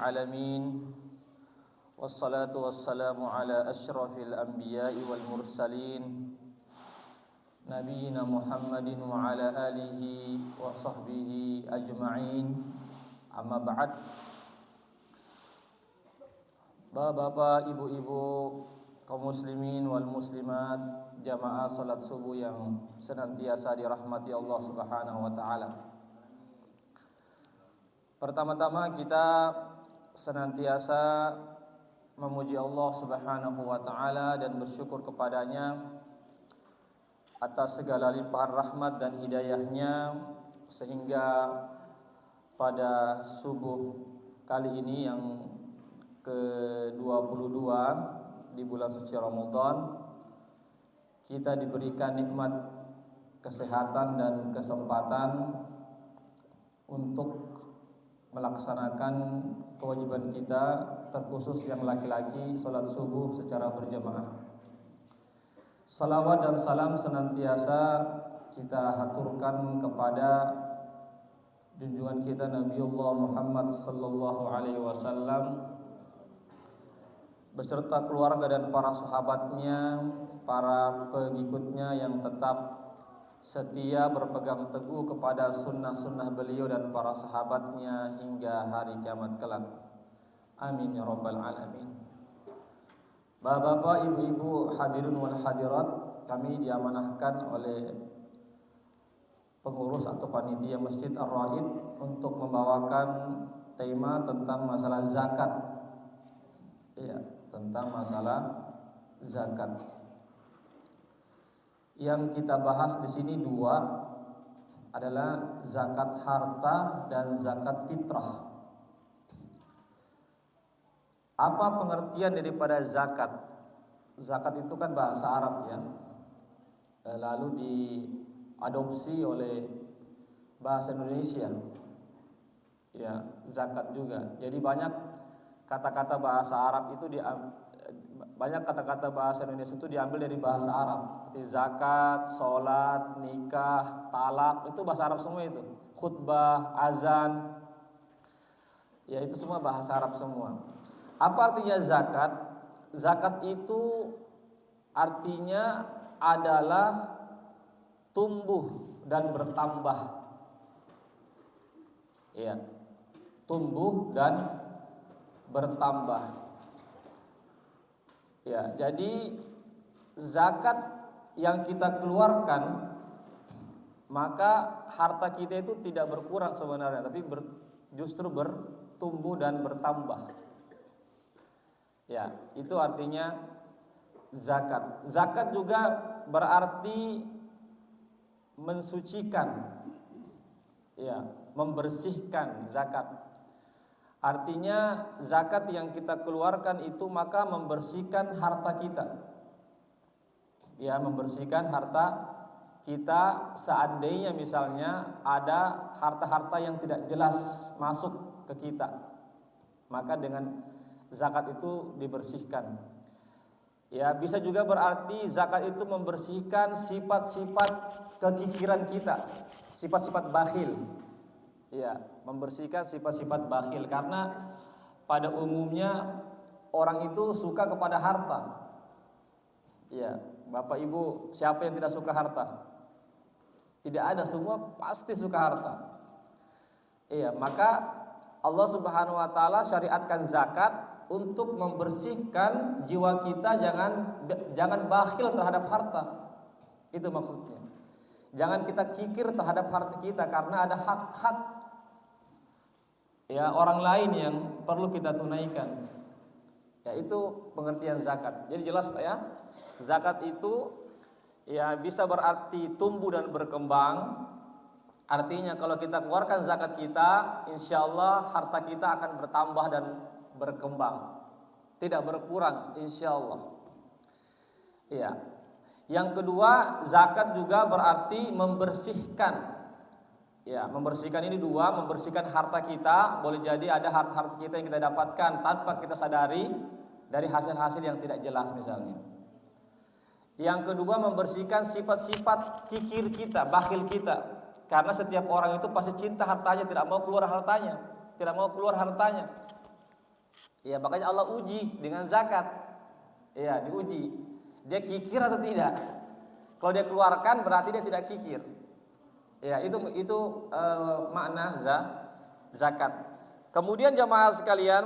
Alamin wassalatu wassalamu ala asyrafil anbiya'i wal mursalin nabiyina Muhammadin wa ala alihi wa sahbihi ajma'in. Amma ba'd. Bapak-bapak, ibu-ibu, kaum muslimin wal muslimat, jamaah salat subuh yang senantiasa dirahmati Allah Subhanahu wa taala. Pertama-tama kita senantiasa memuji Allah Subhanahu wa taala dan bersyukur kepadanya atas segala limpahan rahmat dan hidayahnya, sehingga pada subuh kali ini yang ke-22 di bulan suci Ramadan, kita diberikan nikmat kesehatan dan kesempatan untuk melaksanakan kewajiban kita, terkhusus yang laki-laki, salat subuh secara berjamaah. Salawat dan salam senantiasa kita haturkan kepada junjungan kita Nabiullah Muhammad sallallahu alaihi wasallam beserta keluarga dan para sahabatnya, para pengikutnya yang tetap setia berpegang teguh kepada sunnah-sunnah beliau dan para sahabatnya hingga hari kiamat kelak. Amin ya rabbal alamin. Bapak-bapak, ibu-ibu, hadirin wal hadirat, kami diamanahkan oleh pengurus atau panitia Masjid Ar-Raid untuk membawakan tema tentang masalah zakat. Ya, tentang masalah zakat. Yang kita bahas di sini dua adalah zakat harta dan zakat fitrah. Apa pengertian daripada zakat? Zakat itu kan bahasa Arab ya, lalu diadopsi oleh bahasa Indonesia. Ya, zakat juga. Jadi banyak kata-kata bahasa Arab itu banyak kata-kata bahasa Indonesia itu diambil dari bahasa Arab, seperti zakat, sholat, nikah, talak, itu bahasa Arab semua itu. Khutbah, azan, ya itu semua bahasa Arab semua. Apa artinya zakat? Zakat itu artinya adalah tumbuh dan bertambah. Ya, tumbuh dan bertambah. Ya, jadi zakat yang kita keluarkan, maka harta kita itu tidak berkurang sebenarnya, tapi justru bertumbuh dan bertambah. Ya, itu artinya zakat. Zakat juga berarti mensucikan, ya, membersihkan zakat. Artinya zakat yang kita keluarkan itu maka membersihkan harta kita. Ya, membersihkan harta kita. Seandainya misalnya ada harta-harta yang tidak jelas masuk ke kita, maka dengan zakat itu dibersihkan. Ya, bisa juga berarti zakat itu membersihkan sifat-sifat kekikiran kita, sifat-sifat bakhil. Ya, membersihkan sifat-sifat bakhil, karena pada umumnya orang itu suka kepada harta. Ya, Bapak Ibu, siapa yang tidak suka harta? Tidak ada, semua pasti suka harta. Iya, maka Allah Subhanahu wa taala syariatkan zakat untuk membersihkan jiwa kita, jangan bakhil terhadap harta. Itu maksudnya. Jangan kita kikir terhadap harta kita, karena ada hak-hak ya orang lain yang perlu kita tunaikan. Ya, itu pengertian zakat. Jadi jelas Pak ya. Zakat itu ya bisa berarti tumbuh dan berkembang. Artinya kalau kita keluarkan zakat kita, insyaallah harta kita akan bertambah dan berkembang, tidak berkurang insyaallah. Ya. Yang kedua, zakat juga berarti membersihkan. Ya, membersihkan ini dua, membersihkan harta kita. Boleh jadi ada harta kita yang kita dapatkan tanpa kita sadari dari hasil-hasil yang tidak jelas misalnya. Yang kedua, membersihkan sifat-sifat kikir kita, bakhil kita. Karena setiap orang itu pasti cinta hartanya, tidak mau keluar hartanya, tidak mau keluar hartanya. Ya, makanya Allah uji dengan zakat. Ya, diuji. Dia kikir atau tidak? Kalau dia keluarkan berarti dia tidak kikir. Ya, itu makna zakat. Kemudian jamaah sekalian,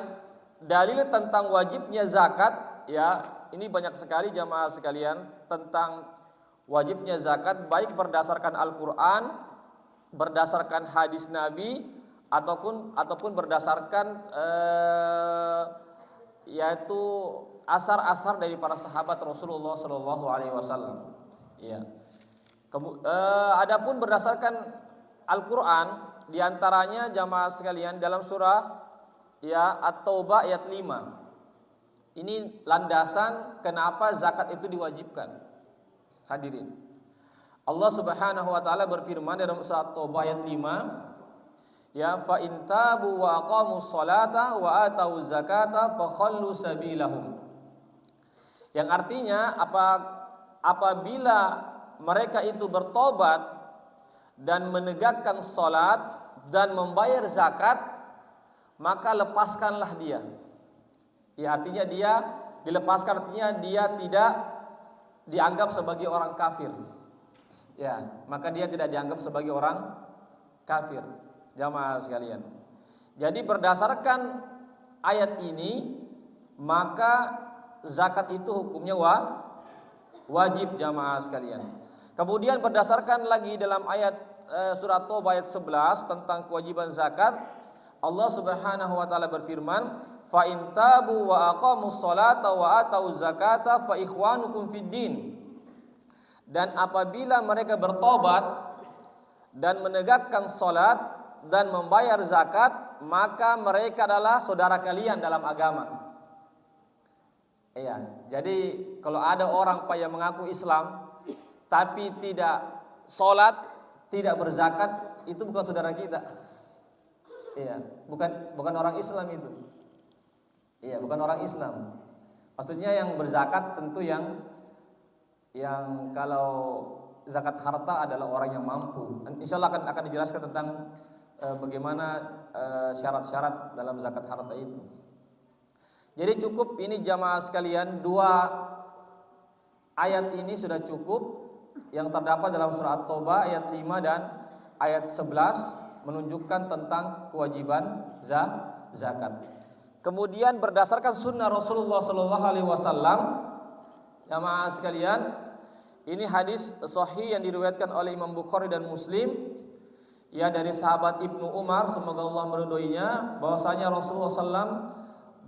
dalil tentang wajibnya zakat, ya, ini banyak sekali jamaah sekalian tentang wajibnya zakat, baik berdasarkan Al-Qur'an, berdasarkan hadis Nabi, ataupun berdasarkan yaitu asar-asar dari para sahabat Rasulullah Shallallahu Alaihi Wasallam. Ya. Adapun berdasarkan Al-Qur'an, diantaranya jamaah sekalian dalam surah ya At-Taubah ayat 5. Ini landasan kenapa zakat itu diwajibkan. Hadirin, Allah Subhanahu wa taala berfirman dalam surah At-Taubah ayat 5, ya fa in tabu wa aqamus salata wa atau zakata fakhallu sabilahum. Yang artinya apabila mereka itu bertobat dan menegakkan salat dan membayar zakat, maka lepaskanlah dia. Ya, artinya dia dilepaskan, artinya dia tidak dianggap sebagai orang kafir. Ya, maka dia tidak dianggap sebagai orang kafir. Jamaah sekalian. Jadi berdasarkan ayat ini, maka zakat itu hukumnya wajib jamaah sekalian. Kemudian berdasarkan lagi dalam ayat surat Taubah ayat 11 tentang kewajiban zakat, Allah Subhanahu wa taala berfirman, fa in tabu wa aqamus salata wa atau zakata fa ikhwanukum fid din. Dan apabila mereka bertobat dan menegakkan salat dan membayar zakat, maka mereka adalah saudara kalian dalam agama. Iya, jadi kalau ada orang yang mengaku Islam tapi tidak sholat, tidak berzakat, itu bukan saudara kita. Iya, bukan orang Islam itu. Iya, bukan orang Islam. Maksudnya yang berzakat tentu yang kalau zakat harta adalah orang yang mampu. Insya Allah akan dijelaskan tentang bagaimana syarat-syarat dalam zakat harta itu. Jadi cukup ini jamaah sekalian, 2 ayat ini sudah cukup yang terdapat dalam surah At-Taubah ayat 5 dan ayat 11 menunjukkan tentang kewajiban zakat. Kemudian berdasarkan sunnah Rasulullah Sallallahu Alaihi Wasallam, jamaah sekalian, ini hadis sahih yang diriwayatkan oleh Imam Bukhari dan Muslim, ya, dari sahabat Ibnu Umar, semoga Allah meridhoinya, bahwasanya Rasulullah SAW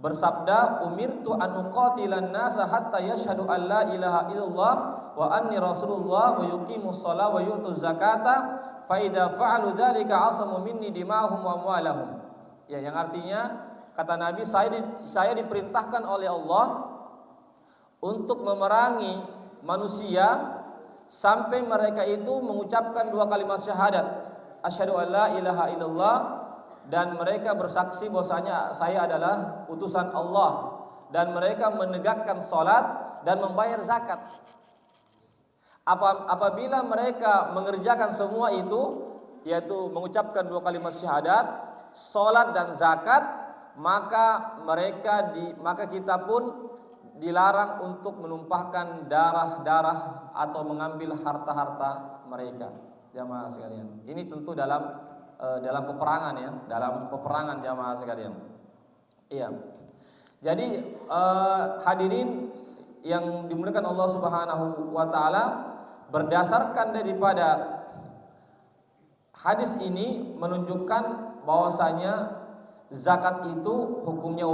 bersabda, umirtu an uqatilan nasa hatta yashhadu an la ilaha illallah wa anni rasulullah wa yuqimus shalah wa yutuz zakata fa idza fa'alu dzalika asamu minni dima'hum wa amwalahum. Ya, yang artinya kata Nabi, saya diperintahkan oleh Allah untuk memerangi manusia sampai mereka itu mengucapkan 2 kalimat syahadat, asyhadu an la ilaha illallah, dan mereka bersaksi bahwasanya saya adalah utusan Allah, dan mereka menegakkan salat dan membayar zakat. Apabila mereka mengerjakan semua itu, yaitu mengucapkan 2 kalimat syahadat, salat dan zakat, maka kita pun dilarang untuk menumpahkan darah-darah atau mengambil harta-harta mereka. Jamaah sekalian, ini tentu dalam peperangan, ya, dalam peperangan jamaah sekalian. Iya. Jadi hadirin yang dimuliakan Allah Subhanahu wa taala, berdasarkan daripada hadis ini menunjukkan bahwasanya zakat itu hukumnya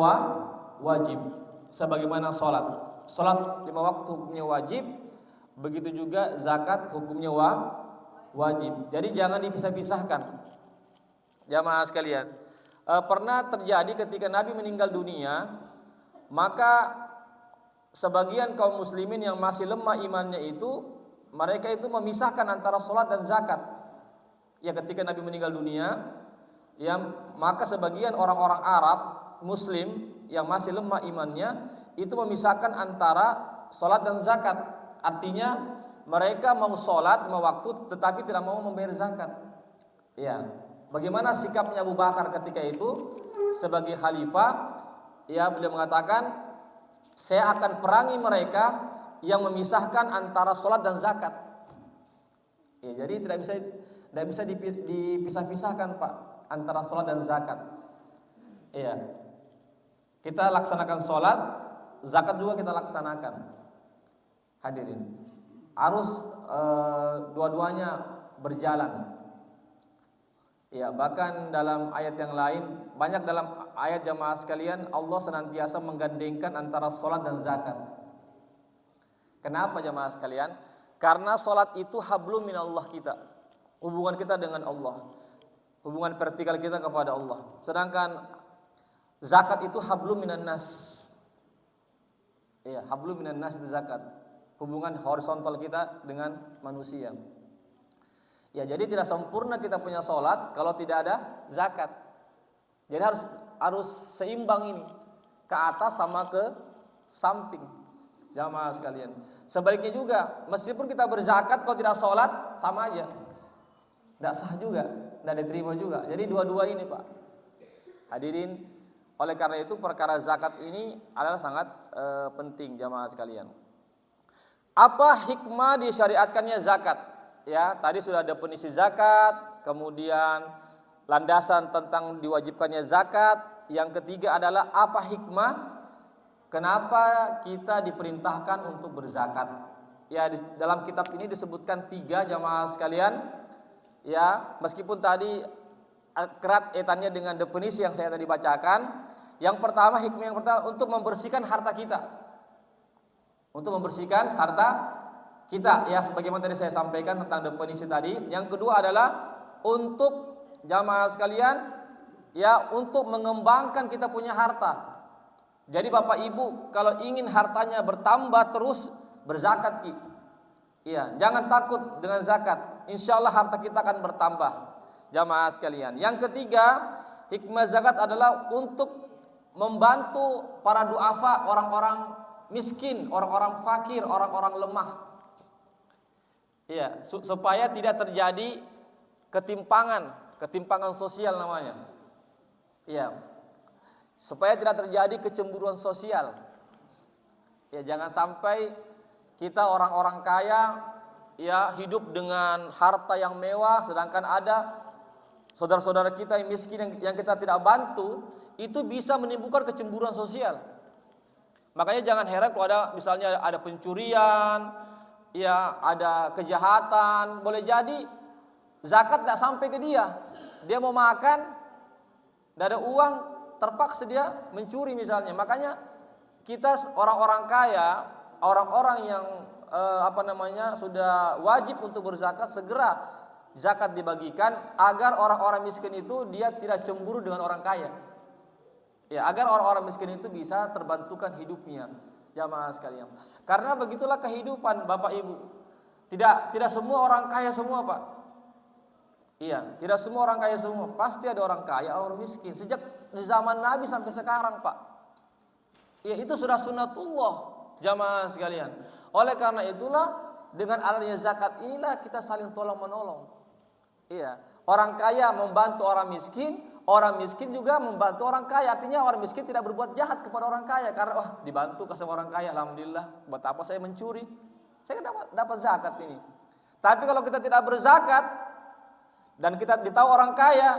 wajib, sebagaimana salat. Salat 5 waktu hukumnya wajib, begitu juga zakat hukumnya wajib. Jadi jangan dipisah-pisahkan. Jamaah sekalian, pernah terjadi ketika Nabi meninggal dunia, maka sebagian kaum muslimin yang masih lemah imannya itu, mereka itu memisahkan antara sholat dan zakat. Ya, ketika Nabi meninggal dunia, ya, maka sebagian orang-orang Arab Muslim yang masih lemah imannya itu memisahkan antara sholat dan zakat. Artinya mereka mau sholat 5 waktu tetapi tidak mau membayar zakat. Ya. Bagaimana sikapnya Abu Bakar ketika itu sebagai khalifah? ya beliau mengatakan, saya akan perangi mereka yang memisahkan antara sholat dan zakat. Ya, jadi tidak bisa dipisah-pisahkan Pak antara sholat dan zakat. Iya, kita laksanakan sholat, zakat juga kita laksanakan. Hadirin, harus dua-duanya berjalan. Ya, bahkan dalam ayat yang lain, banyak dalam ayat jamaah sekalian, Allah senantiasa menggandengkan antara sholat dan zakat. Kenapa jamaah sekalian? Karena sholat itu hablum minallah kita, hubungan kita dengan Allah, hubungan vertikal kita kepada Allah. Sedangkan zakat itu hablum minan nas. Ya, hablum minan nas itu zakat, hubungan horizontal kita dengan manusia. Ya, jadi tidak sempurna kita punya sholat kalau tidak ada zakat. Jadi harus seimbang ini, ke atas sama ke samping, jamaah sekalian. Sebaliknya juga, meskipun kita berzakat kalau tidak sholat sama aja, tidak sah juga, tidak diterima juga. Jadi dua-dua ini Pak. Hadirin, oleh karena itu perkara zakat ini adalah sangat penting jamaah sekalian. Apa hikmah disyariatkannya zakat? Ya, tadi sudah ada definisi zakat, kemudian landasan tentang diwajibkannya zakat. Yang ketiga adalah apa hikmah kenapa kita diperintahkan untuk berzakat. Ya, dalam kitab ini disebutkan 3 jamaah sekalian. Ya, meskipun tadi erat etannya dengan definisi yang saya tadi bacakan. Yang pertama, hikmah yang pertama untuk membersihkan harta kita. Untuk membersihkan harta kita, ya sebagaimana tadi saya sampaikan tentang definisi tadi. Yang kedua adalah untuk jamaah sekalian, ya untuk mengembangkan kita punya harta. Jadi Bapak Ibu kalau ingin hartanya bertambah terus, berzakat Ki. Iya, jangan takut dengan zakat. Insya Allah harta kita akan bertambah, jamaah sekalian. Yang ketiga, hikmah zakat adalah untuk membantu para duafa, orang-orang miskin, orang-orang fakir, orang-orang lemah. Iya, supaya tidak terjadi ketimpangan sosial namanya. Iya. Supaya tidak terjadi kecemburuan sosial. Ya, jangan sampai kita orang-orang kaya ya hidup dengan harta yang mewah, sedangkan ada saudara-saudara kita yang miskin yang kita tidak bantu, itu bisa menimbulkan kecemburuan sosial. Makanya jangan heran kalau ada misalnya ada pencurian, ya ada kejahatan, boleh jadi zakat tidak sampai ke dia. Dia mau makan, tidak ada uang, terpaksa dia mencuri misalnya. Makanya kita orang-orang kaya, orang-orang yang sudah wajib untuk berzakat, segera zakat dibagikan agar orang-orang miskin itu dia tidak cemburu dengan orang kaya. Ya, agar orang-orang miskin itu bisa terbantukan hidupnya, jamaah sekalian. Karena begitulah kehidupan Bapak Ibu. Tidak semua orang kaya semua, Pak. Iya, tidak semua orang kaya semua. Pasti ada orang kaya, orang miskin. Sejak di zaman Nabi sampai sekarang, Pak. Ya, itu sudah sunnatullah, jamaah sekalian. Oleh karena itulah dengan adanya zakat inilah kita saling tolong menolong. Iya, orang kaya membantu orang miskin juga membantu orang kaya. Artinya orang miskin tidak berbuat jahat kepada orang kaya karena dibantu ke sama orang kaya, alhamdulillah. Buat apa saya mencuri? Saya dapat zakat ini. Tapi kalau kita tidak berzakat dan kita ditahu orang kaya,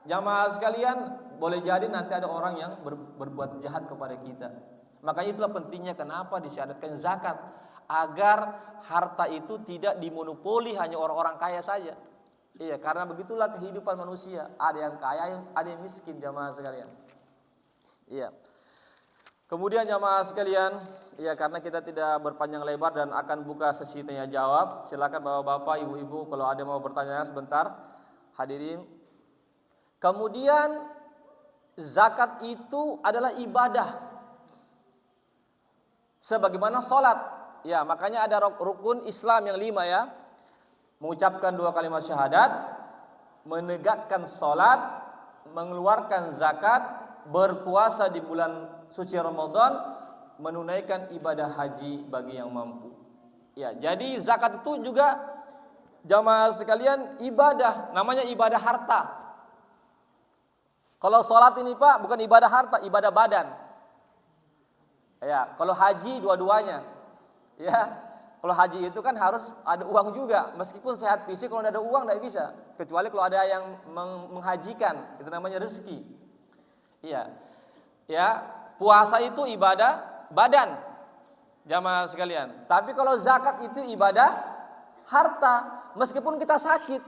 jamaah sekalian, boleh jadi nanti ada orang yang berbuat jahat kepada kita. Makanya itulah pentingnya kenapa disyariatkan zakat, agar harta itu tidak dimonopoli hanya orang-orang kaya saja. Iya, karena begitulah kehidupan manusia. Ada yang kaya, ada yang miskin, jamaah sekalian. Iya. Kemudian jamaah sekalian, ya karena kita tidak berpanjang lebar dan akan buka sesi tanya jawab, silakan bapak-bapak, ibu-ibu kalau ada mau bertanya sebentar, hadirin. Kemudian zakat itu adalah ibadah, sebagaimana sholat. Ya, makanya ada rukun Islam yang 5 ya. Mengucapkan 2 kalimat syahadat, menegakkan sholat, mengeluarkan zakat, berpuasa di bulan suci Ramadan, menunaikan ibadah haji bagi yang mampu. Ya, jadi zakat itu juga jamaah sekalian ibadah, namanya ibadah harta. Kalau sholat ini Pak bukan ibadah harta, ibadah badan. Ya, kalau haji dua-duanya. Ya, kalau haji itu kan harus ada uang juga. Meskipun sehat fisik, kalau tidak ada uang tidak bisa. Kecuali kalau ada yang menghajikan, itu namanya rezeki. Iya. Ya, puasa itu ibadah badan, jamaah sekalian. Tapi kalau zakat itu ibadah harta. Meskipun kita sakit,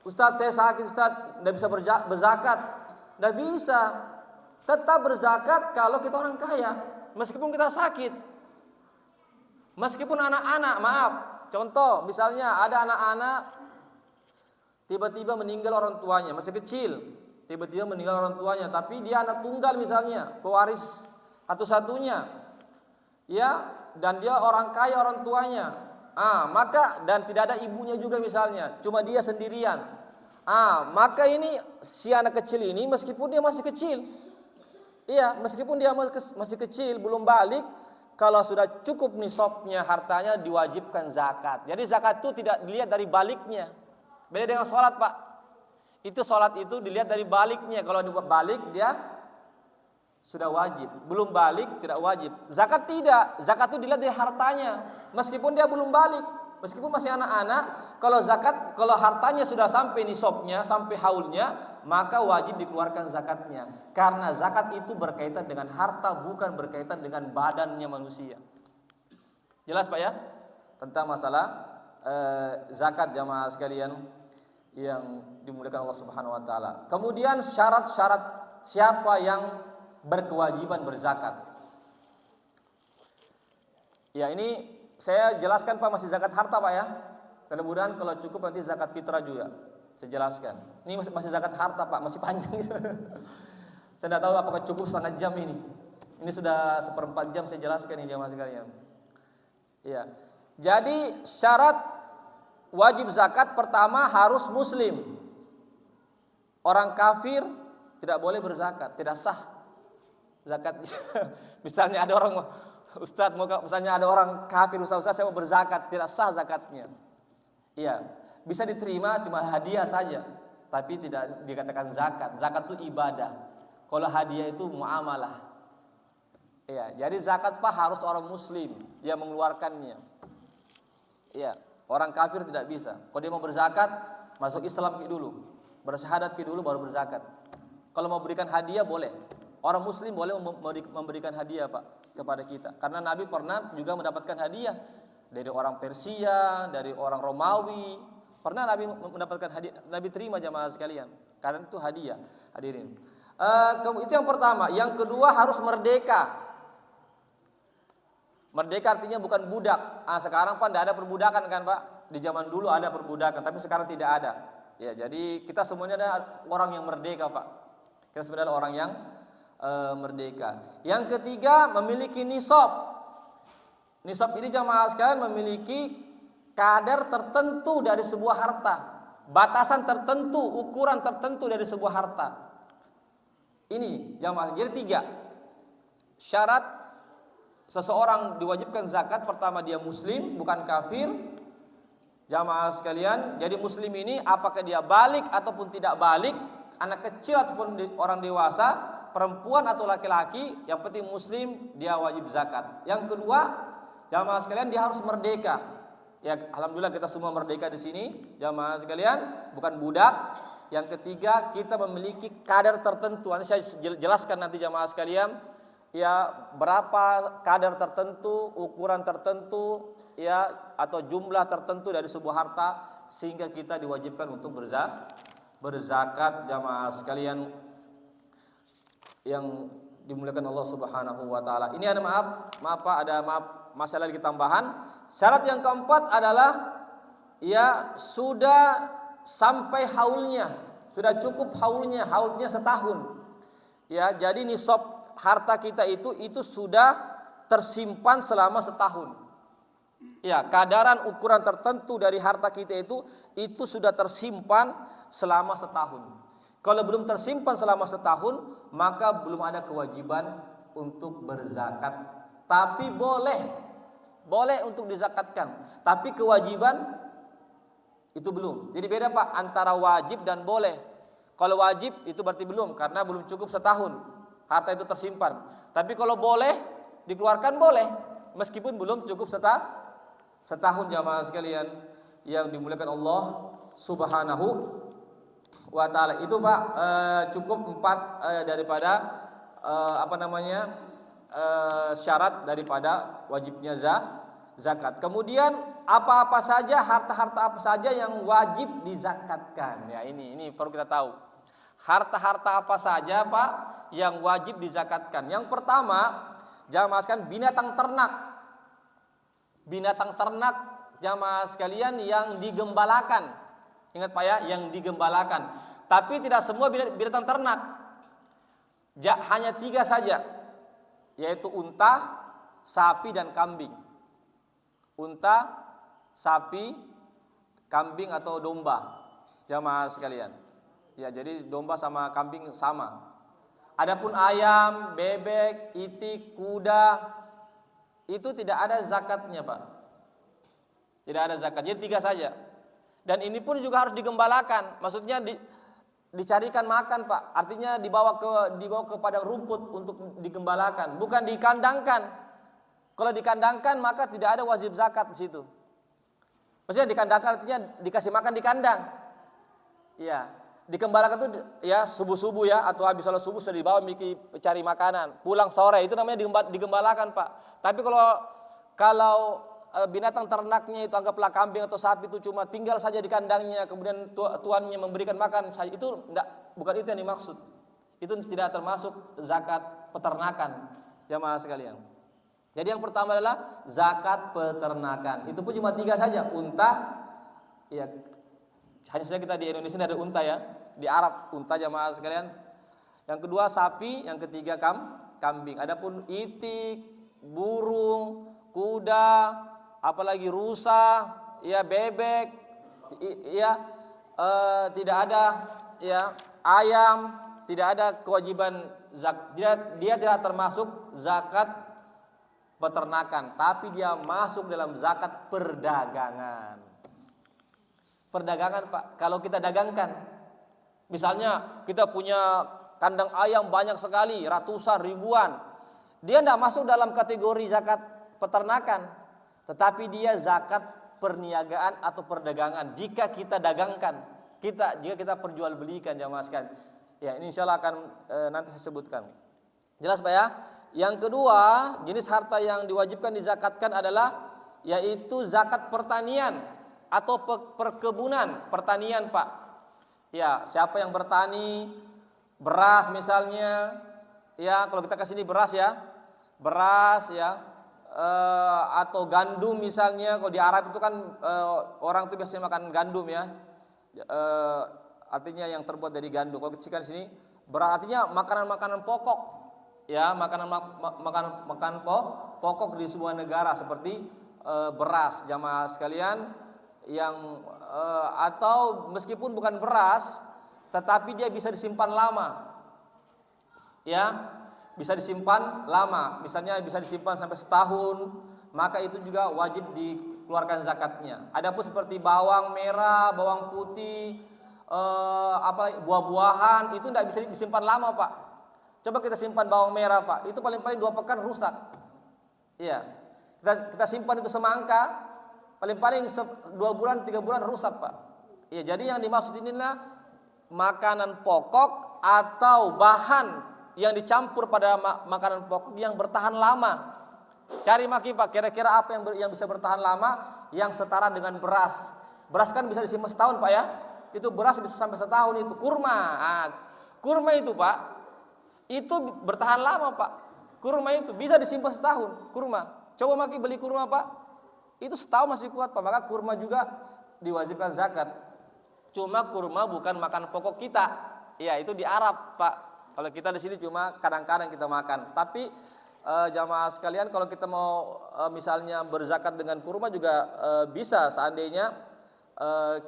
Ustadz saya sakit, Ustadz tidak bisa berzakat, tidak bisa. Tetap berzakat kalau kita orang kaya, meskipun kita sakit. Meskipun anak-anak, maaf, contoh misalnya ada anak-anak tiba-tiba meninggal orang tuanya, masih kecil, tiba-tiba meninggal orang tuanya, tapi dia anak tunggal misalnya, pewaris satu-satunya, ya, dan dia orang kaya orang tuanya, maka dan tidak ada ibunya juga misalnya, cuma dia sendirian, maka ini si anak kecil ini meskipun dia masih kecil, iya, meskipun dia masih kecil belum balik, kalau sudah cukup nisabnya hartanya diwajibkan zakat. Jadi zakat itu tidak dilihat dari baliknya. Beda dengan sholat, Pak. Itu sholat itu dilihat dari baliknya. Kalau balik dia sudah wajib. Belum balik tidak wajib. Zakat tidak. Zakat itu dilihat dari hartanya. Meskipun dia belum balik, meskipun masih anak-anak, kalau hartanya sudah sampai nisabnya, sampai haulnya, maka wajib dikeluarkan zakatnya. Karena zakat itu berkaitan dengan harta, bukan berkaitan dengan badannya manusia. Jelas Pak ya? Tentang masalah zakat jamaah sekalian yang dimuliakan Allah Subhanahu wa taala. Kemudian syarat-syarat siapa yang berkewajiban berzakat. Ya, ini saya jelaskan Pak, masih zakat harta Pak ya. Mudah-mudahan kalau cukup nanti zakat fitrah juga saya jelaskan. Ini masih zakat harta Pak, masih panjang. Saya tidak tahu apakah cukup setengah jam ini. Ini sudah 1/4 jam saya jelaskan ini jamaah sekalian. Iya. Jadi syarat wajib zakat pertama harus muslim. Orang kafir tidak boleh berzakat, tidak sah zakat. Misalnya ada orang Ustadz, misalnya ada orang kafir, Ustadz saya mau berzakat, tidak sah zakatnya. Iya, bisa diterima cuma hadiah saja, tapi tidak dikatakan zakat. Zakat itu ibadah. Kalau hadiah itu muamalah. Iya, jadi zakat Pak harus orang muslim yang mengeluarkannya. Iya, orang kafir tidak bisa. Kalau dia mau berzakat, masuk Islam dulu, bersyahadat dulu baru berzakat. Kalau mau berikan hadiah boleh. Orang muslim boleh memberikan hadiah Pak kepada kita. Karena Nabi pernah juga mendapatkan hadiah dari orang Persia, dari orang Romawi. Pernah Nabi mendapatkan hadiah, Nabi terima jamaah sekalian. Karena itu hadiah, hadirin. Itu yang pertama. Yang kedua harus merdeka. Merdeka artinya bukan budak. Sekarang Pak tidak ada perbudakan kan Pak? Di zaman dulu ada perbudakan, tapi sekarang tidak ada. Ya, jadi kita semuanya ada orang yang merdeka Pak. Kita sebenarnya orang yang merdeka. Yang ketiga memiliki nisab. Nisab ini jamaah sekalian memiliki kadar tertentu dari sebuah harta, batasan tertentu, ukuran tertentu dari sebuah harta. Ini jamaah. Jadi 3 syarat seseorang diwajibkan zakat. Pertama dia muslim, bukan kafir. Jamaah sekalian, jadi muslim ini apakah dia balik ataupun tidak balik, anak kecil ataupun orang dewasa, perempuan atau laki-laki, yang penting muslim dia wajib zakat. Yang kedua, jamaah sekalian dia harus merdeka. Ya, alhamdulillah kita semua merdeka di sini, jamaah sekalian, bukan budak. Yang ketiga, kita memiliki kadar tertentu. Nanti saya jelaskan nanti jamaah sekalian, ya berapa kadar tertentu, ukuran tertentu, ya atau jumlah tertentu dari sebuah harta sehingga kita diwajibkan untuk berzakat jamaah sekalian yang dimuliakan Allah Subhanahu wa taala. Ini ada maaf Pak, ada masalah lagi tambahan. Syarat yang keempat adalah ya sudah sampai haulnya, sudah cukup haulnya setahun. Ya, jadi nisab harta kita itu sudah tersimpan selama setahun. Ya, kadaran ukuran tertentu dari harta kita itu sudah tersimpan selama setahun. Kalau belum tersimpan selama setahun, maka belum ada kewajiban untuk berzakat. Tapi boleh untuk dizakatkan. Tapi kewajiban itu belum. Jadi beda Pak antara wajib dan boleh. Kalau wajib itu berarti belum, karena belum cukup setahun harta itu tersimpan. Tapi kalau boleh dikeluarkan boleh, meskipun belum cukup setahun jamaah sekalian yang dimuliakan Allah Subhanahu wa taala. Itu Pak cukup 4 daripada syarat daripada wajibnya zakat. Kemudian apa-apa saja, harta-harta apa saja yang wajib dizakatkan. Ya, ini perlu kita tahu. Harta-harta apa saja Pak yang wajib dizakatkan. Yang pertama, jamaah sekalian, binatang ternak. Binatang ternak jamaah sekalian yang digembalakan. Ingat Pak ya, yang digembalakan. Tapi tidak semua binatang ternak. Hanya 3 saja, yaitu unta, sapi dan kambing. Unta, sapi, kambing atau domba, jamaah sekalian. Ya, jadi domba sama kambing sama. Adapun ayam, bebek, itik, kuda, itu tidak ada zakatnya Pak. Tidak ada zakat. Jadi 3 saja. Dan ini pun juga harus digembalakan. Maksudnya dicarikan makan Pak. Artinya dibawa ke padang rumput untuk digembalakan, bukan dikandangkan. Kalau dikandangkan maka tidak ada wajib zakat di situ. Maksudnya dikandangkan artinya dikasih makan di kandang. Iya. Digembalakan itu ya subuh-subuh ya, atau habis sholat subuh sudah dibawa cari makanan. Pulang sore itu namanya digembalakan Pak. Tapi kalau binatang ternaknya itu anggaplah kambing atau sapi itu cuma tinggal saja di kandangnya, kemudian tuannya memberikan makan saja, itu bukan itu yang dimaksud. Itu tidak termasuk zakat peternakan, jamaah sekalian. Jadi yang pertama adalah zakat peternakan. Itu pun cuma 3 saja, unta, ya hanya saja kita di Indonesia ada unta ya, di Arab unta jamaah sekalian. Yang kedua sapi, yang ketiga kambing. Adapun itik, burung, kuda, apalagi rusa, ya bebek, ya tidak ada ya ayam, tidak ada kewajiban zakat. Dia tidak termasuk zakat peternakan, tapi dia masuk dalam zakat perdagangan. Perdagangan Pak, kalau kita dagangkan, misalnya kita punya kandang ayam banyak sekali, ratusan, ribuan, dia tidak masuk dalam kategori zakat peternakan, tetapi dia zakat perniagaan atau perdagangan. Jika kita dagangkan, jika kita perjualbelikan jamaah sekalian, ya ini insyaallah akan nanti saya sebutkan. Jelas Pak ya? Yang kedua, jenis harta yang diwajibkan dizakatkan adalah yaitu zakat pertanian atau perkebunan, pertanian Pak. Ya, siapa yang bertani beras misalnya, ya kalau kita kasih ini beras ya, atau gandum misalnya. Kalau di Arab itu kan orang itu biasanya makan gandum ya, artinya yang terbuat dari gandum. Kalau kita di sini beras artinya makanan-makanan pokok, ya makanan pokok di sebuah negara seperti beras jamaah sekalian, yang atau meskipun bukan beras, tetapi dia bisa disimpan lama, ya. Bisa disimpan lama, misalnya bisa disimpan sampai setahun, maka itu juga wajib dikeluarkan zakatnya. Adapun seperti bawang merah, bawang putih, buah-buahan itu tidak bisa disimpan lama Pak. Coba kita simpan bawang merah Pak, itu paling-paling 2 pekan rusak. Iya, kita simpan itu semangka, paling-paling 2 bulan 3 bulan rusak Pak. Iya, jadi yang dimaksud inilah makanan pokok atau bahan yang dicampur pada makanan pokok yang bertahan lama. Cari maki Pak, kira-kira apa yang bisa bertahan lama yang setara dengan beras. Beras kan bisa disimpan setahun Pak ya. Itu beras bisa sampai setahun. Itu kurma. Kurma itu Pak, itu bertahan lama Pak. Kurma itu bisa disimpan setahun. Kurma. Coba maki beli kurma Pak, itu setahun masih kuat Pak. Maka kurma juga diwajibkan zakat. Cuma kurma bukan makan pokok kita. Ya, itu di Arab Pak. Kalau kita di sini cuma kadang-kadang kita makan. Tapi jamaah sekalian, kalau kita mau misalnya berzakat dengan kurma juga bisa, seandainya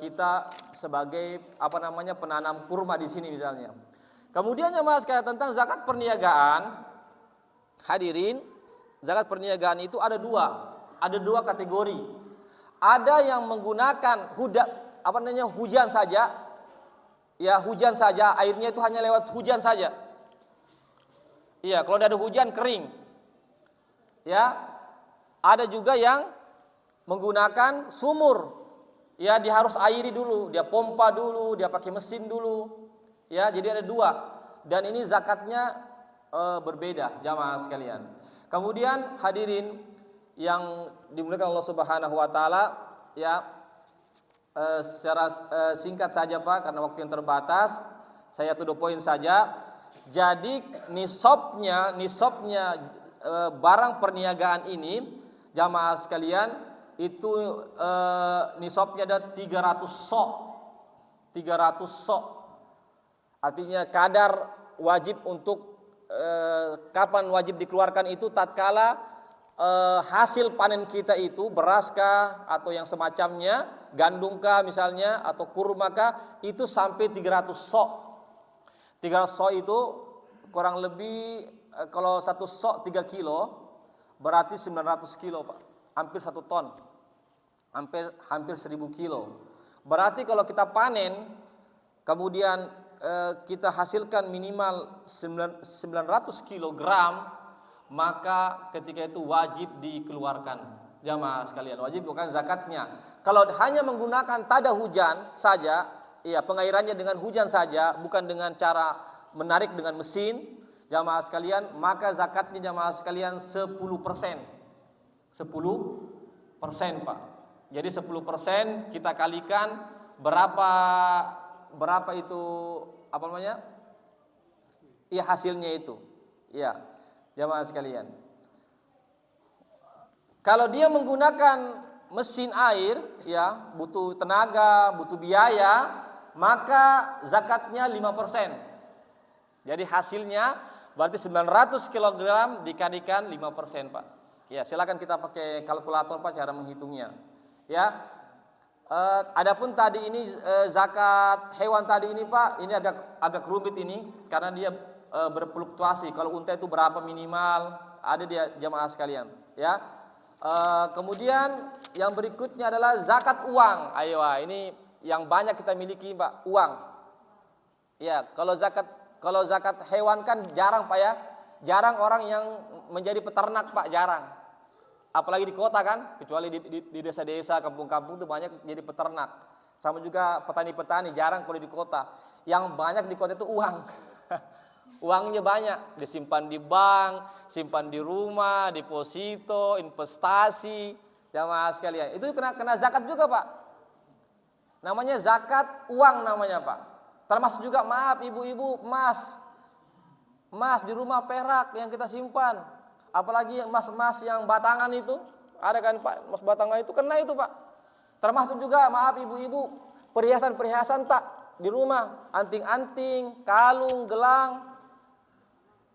kita sebagai penanam kurma di sini misalnya. Kemudian jamaah sekalian, tentang zakat perniagaan, hadirin, zakat perniagaan itu ada dua kategori. Ada yang menggunakan hujan saja. Ya, hujan saja, airnya itu hanya lewat hujan saja. Iya, kalau tidak ada hujan kering. Ya, ada juga yang menggunakan sumur. Ya, dia harus airi dulu, dia pompa dulu, dia pakai mesin dulu. Ya, jadi ada dua. Dan ini zakatnya berbeda, jamaah sekalian. Kemudian hadirin yang dimuliakan Allah Subhanahu wa taala, ya, secara singkat saja Pak, karena waktu yang terbatas, saya to the point saja. Jadi nisabnya barang perniagaan ini, jamaah sekalian, itu nisabnya ada 300 sok. 300 sok. Artinya kadar wajib untuk kapan wajib dikeluarkan itu tatkala hasil panen kita itu beraskah atau yang semacamnya, gandumkah misalnya atau kurmakah, itu sampai 300 sok. 300 sok itu kurang lebih kalau satu sok 3 kilo berarti 900 kilo Pak, hampir 1 ton, hampir 1000 kilo. Berarti kalau kita panen kemudian kita hasilkan minimal 900 kilogram, maka ketika itu wajib dikeluarkan, jamaah sekalian, wajib bukan zakatnya. Kalau hanya menggunakan tada hujan saja, ya pengairannya dengan hujan saja, bukan dengan cara menarik dengan mesin, jamaah sekalian, maka zakatnya jamaah sekalian 10%. 10% Pak. Jadi 10% kita kalikan berapa itu apa namanya? Iya, hasilnya itu. Iya, jamaah sekalian. Kalau dia menggunakan mesin air, ya, butuh tenaga, butuh biaya, maka zakatnya 5%. Jadi hasilnya berarti 900 kg dikalikan 5%, Pak. Ya, silakan kita pakai kalkulator Pak cara menghitungnya. Ya. Adapun tadi ini zakat hewan tadi ini Pak, ini agak rumit ini karena dia berfluktuasi. Kalau unta itu berapa minimal, ada dia jamaah sekalian, ya. Kemudian yang berikutnya adalah zakat uang. Ayo, ini yang banyak kita miliki Pak, uang. Ya, kalau zakat hewan kan jarang Pak ya. Jarang orang yang menjadi peternak Pak, jarang. Apalagi di kota kan, kecuali di desa-desa, kampung-kampung itu banyak jadi peternak. Sama juga petani-petani, jarang kalau di kota. Yang banyak di kota itu uang. Uangnya banyak, disimpan di bank, simpan di rumah, deposito, investasi, jamaah sekalian. Itu kena zakat juga Pak. Namanya zakat uang namanya Pak. Termasuk juga, maaf ibu-ibu, emas di rumah, perak yang kita simpan. Apalagi emas-emas yang batangan itu, ada kan Pak, emas batangan itu kena itu Pak. Termasuk juga, maaf ibu-ibu, perhiasan-perhiasan tak di rumah, anting-anting, kalung, gelang,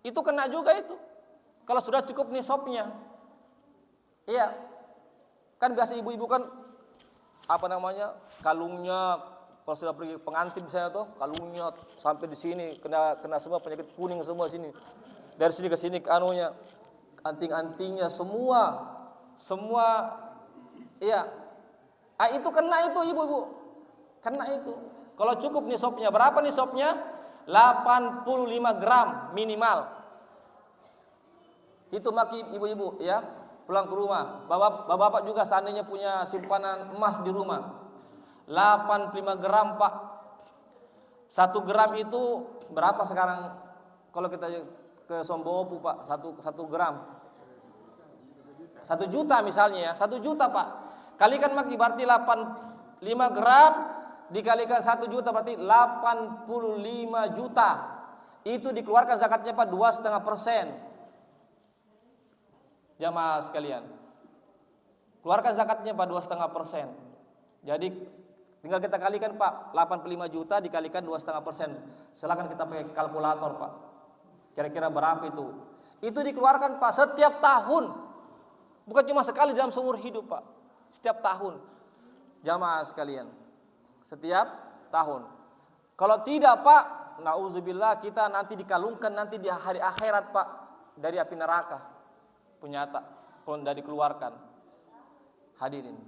itu kena juga itu. Kalau sudah cukup nisabnya. Iya. Kan biasa ibu-ibu kan apa namanya? Kalungnya kalau sudah pergi pengantin saya tuh, kalungnya sampai di sini kena semua penyakit kuning semua sini. Dari sini ke sini anunya, anting-antingnya semua, iya. Itu kena itu ibu-ibu, kena itu. Kalau cukup nisabnya, berapa nisabnya? 85 gram minimal. Itu maki ibu-ibu ya, pulang ke rumah. Bapak-bapak juga seandainya punya simpanan emas di rumah, 85 gram Pak. 1 gram itu berapa sekarang kalau kita ke Sombopu Pak, 1 gram 1 juta misalnya ya, 1 juta Pak. Kalikan maki berarti 85 gram dikalikan 1 juta berarti 85 juta. Itu dikeluarkan zakatnya Pak 2,5%. Jamaah sekalian, keluarkan zakatnya Pak 2,5%. Jadi tinggal kita kalikan Pak, 85 juta dikalikan 2,5%. Silakan kita pakai kalkulator Pak. Kira-kira berapa itu? Itu dikeluarkan Pak setiap tahun. Bukan cuma sekali dalam seumur hidup Pak. Setiap tahun. Jamaah sekalian, setiap tahun. Kalau tidak Pak, nauzubillah, kita nanti dikalungkan nanti di hari akhirat Pak dari api neraka. Punyata pun sudah dikeluarkan. Hadirin.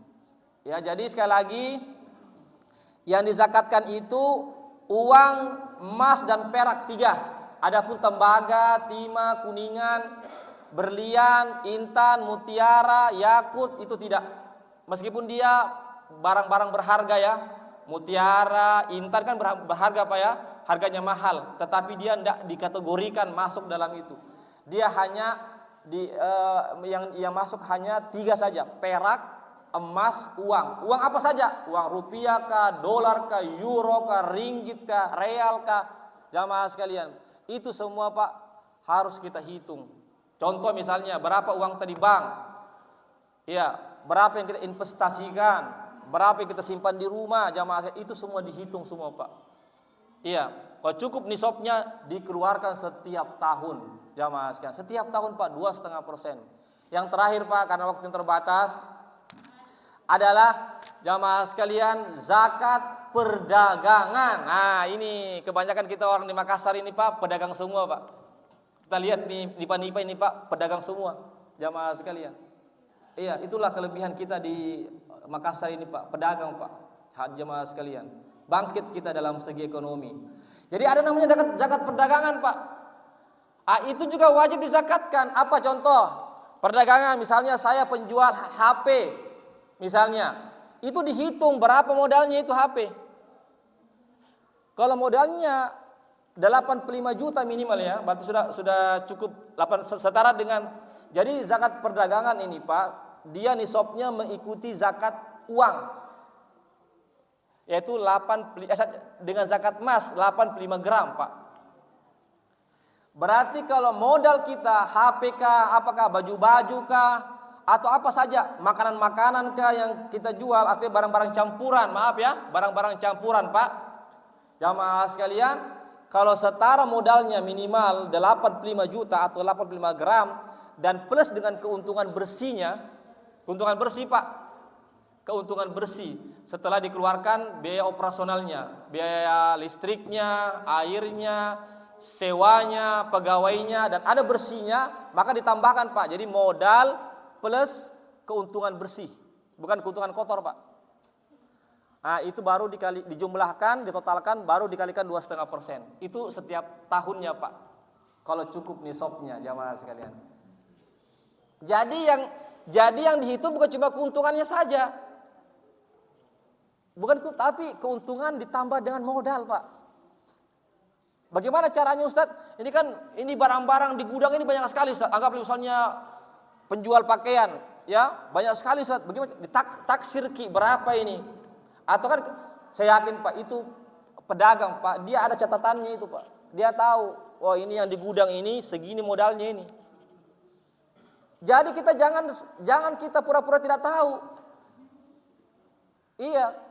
Ya, jadi sekali lagi yang dizakatkan itu uang, emas dan perak 3. Adapun tembaga, timah, kuningan, berlian, intan, mutiara, yakut itu tidak. Meskipun dia barang-barang berharga ya, mutiara, intan kan berharga Pak ya, harganya mahal, tetapi dia tidak dikategorikan masuk dalam itu. Dia hanya yang masuk hanya 3 saja, perak, emas, uang. Uang apa saja? Uang rupiah kah, dolar kah, euro kah, ringgit kah, real kah? Jamaah sekalian, itu semua Pak harus kita hitung. Contoh misalnya berapa uang tadi bank? Ya, berapa yang kita investasikan? Berapa yang kita simpan di rumah? Jamaah itu semua dihitung semua Pak. Iya, kalau cukup nisabnya dikeluarkan setiap tahun. Jamaah sekalian, setiap tahun Pak 2,5%. Yang terakhir Pak, karena waktu yang terbatas, adalah jamaah sekalian zakat perdagangan. Nah, ini kebanyakan kita orang di Makassar ini Pak pedagang semua Pak. Kita lihat nih nipa-nipa ini Pak pedagang semua. Jamaah sekalian. Iya, itulah kelebihan kita di Makassar ini Pak, pedagang Pak. Jamaah sekalian. Bangkit kita dalam segi ekonomi. Jadi ada namanya zakat perdagangan Pak. Itu juga wajib dizakatkan. Apa contoh? Perdagangan misalnya saya penjual HP. Misalnya, itu dihitung berapa modalnya itu HP. Kalau modalnya 85 juta minimal ya, berarti sudah cukup setara dengan. Jadi zakat perdagangan ini Pak, dia nisabnya mengikuti zakat uang. Yaitu dengan zakat emas 85 gram Pak. Berarti kalau modal kita HP kah, apakah baju-baju kah, atau apa saja, makanan-makanan kah yang kita jual, atau barang-barang campuran, maaf ya, barang-barang campuran Pak. Jamaah sekalian, kalau setara modalnya minimal 85 juta atau 85 gram dan plus dengan keuntungan bersihnya, keuntungan bersih Pak, keuntungan bersih setelah dikeluarkan biaya operasionalnya, biaya listriknya, airnya, sewanya, pegawainya, dan ada bersihnya, maka ditambahkan Pak. Jadi modal plus keuntungan bersih, bukan keuntungan kotor Pak. Nah, itu baru dijumlahkan, ditotalkan, baru dikalikan 2,5%. Itu setiap tahunnya Pak. Kalau cukup nisabnya, jamaah sekalian. Jadi yang dihitung bukan cuma keuntungannya saja, tapi keuntungan ditambah dengan modal Pak. Bagaimana caranya Ustadz? Ini barang-barang di gudang ini banyak sekali Ustadz. Anggap misalnya penjual pakaian, ya banyak sekali Ustaz. Bagaimana taksir berapa ini? Atau kan saya yakin Pak itu pedagang Pak, dia ada catatannya itu Pak. Dia tahu, oh ini yang di gudang ini segini modalnya ini. Jadi kita jangan kita pura-pura tidak tahu. Iya.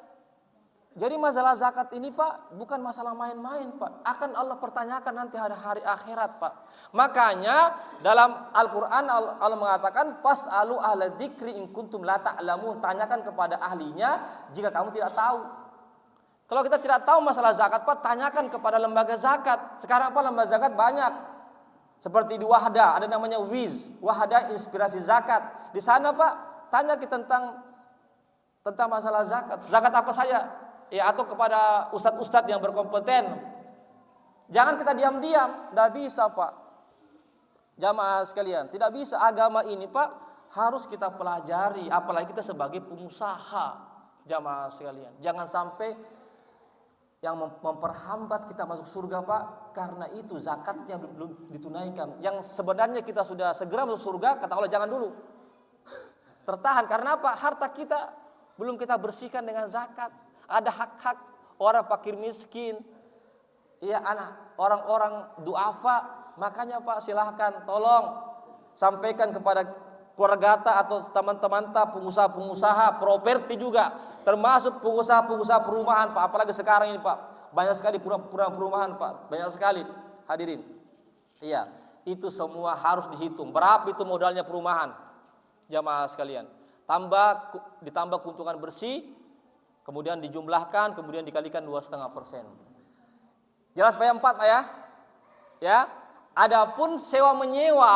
Jadi masalah zakat ini Pak bukan masalah main-main Pak. Akan Allah pertanyakan nanti hari akhirat Pak. Makanya dalam Al-Quran Allah mengatakan fas'alu ahla dzikri in kuntum la ta'lamun. Tanyakan kepada ahlinya jika kamu tidak tahu. Kalau kita tidak tahu masalah zakat Pak, tanyakan kepada lembaga zakat. Sekarang Pak lembaga zakat banyak. Seperti di Wahda ada namanya WIZ, Wahda Inspirasi Zakat. Di sana Pak tanya kita tentang masalah zakat. Zakat apa saja? Ya, atau kepada ustadz-ustadz yang berkompeten. Jangan kita diam-diam, tidak bisa Pak. Jamaah sekalian, tidak bisa. Agama ini Pak harus kita pelajari, apalagi kita sebagai pengusaha. Jamaah sekalian, jangan sampai yang memperhambat kita masuk surga Pak, karena itu zakatnya belum ditunaikan. Yang sebenarnya kita sudah segera masuk surga, kata Allah jangan dulu. Tertahan, karena apa? Harta kita belum kita bersihkan dengan zakat. Ada hak-hak orang fakir miskin, iya anak orang-orang duafa. Makanya Pak silahkan tolong sampaikan kepada keluarga atau teman-teman pengusaha-pengusaha properti juga, termasuk pengusaha-pengusaha perumahan Pak. Apalagi sekarang ini Pak banyak sekali perumahan Pak, banyak sekali hadirin. Iya, itu semua harus dihitung. Berapa itu modalnya perumahan, jamaah sekalian. Ditambah keuntungan bersih, kemudian dijumlahkan, kemudian dikalikan 2,5%. Jelas Pak 4 Pak ya? Ya. Adapun sewa menyewa,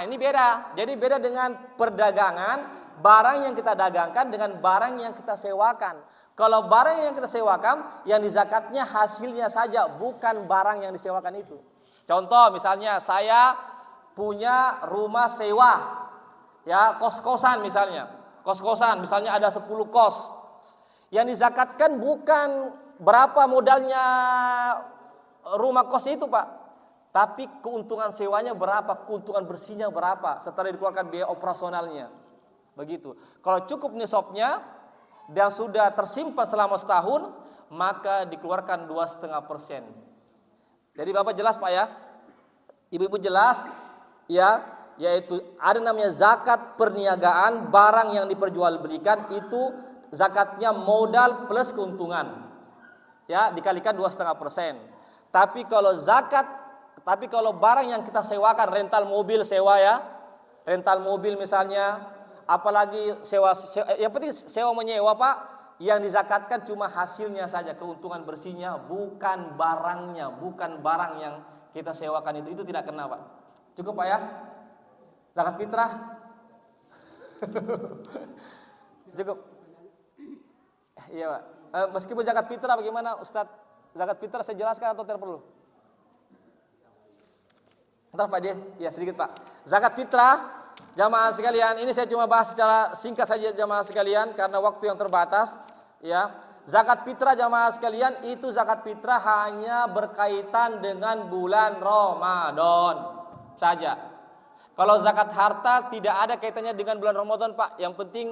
ini beda. Jadi beda dengan perdagangan, barang yang kita dagangkan dengan barang yang kita sewakan. Kalau barang yang kita sewakan, yang dizakatnya hasilnya saja, bukan barang yang disewakan itu. Contoh misalnya saya punya rumah sewa, ya kos-kosan misalnya. Kos-kosan misalnya ada 10 kos. Yang dizakatkan bukan berapa modalnya rumah kos itu, Pak, tapi keuntungan sewanya berapa, keuntungan bersihnya berapa setelah dikeluarkan biaya operasionalnya. Begitu. Kalau cukup nisabnya dan sudah tersimpan selama setahun, maka dikeluarkan 2,5%. Jadi Bapak jelas, Pak, ya? Ibu-ibu jelas, ya, yaitu ada namanya zakat perniagaan, barang yang diperjualbelikan itu zakatnya modal plus keuntungan, ya, dikalikan 2,5%. Tapi kalau barang yang kita sewakan, rental mobil sewa, ya, rental mobil misalnya, apalagi yang penting sewa menyewa, Pak, yang dizakatkan cuma hasilnya saja, keuntungan bersihnya, bukan barangnya, bukan barang yang kita sewakan itu tidak kena, Pak. Cukup, Pak, ya? Zakat fitrah. Cukup. Iya, Pak. Meskipun zakat fitrah bagaimana, Ustadz? Zakat fitrah saya jelaskan atau tidak perlu? Bentar, Pak, dia. Ya, sedikit, Pak. Zakat fitrah, jamaah sekalian, ini saya cuma bahas secara singkat saja, jamaah sekalian, karena waktu yang terbatas, ya. Zakat fitrah, jamaah sekalian, itu zakat fitrah hanya berkaitan dengan bulan Ramadan saja. Kalau zakat harta tidak ada kaitannya dengan bulan Ramadan, Pak. Yang penting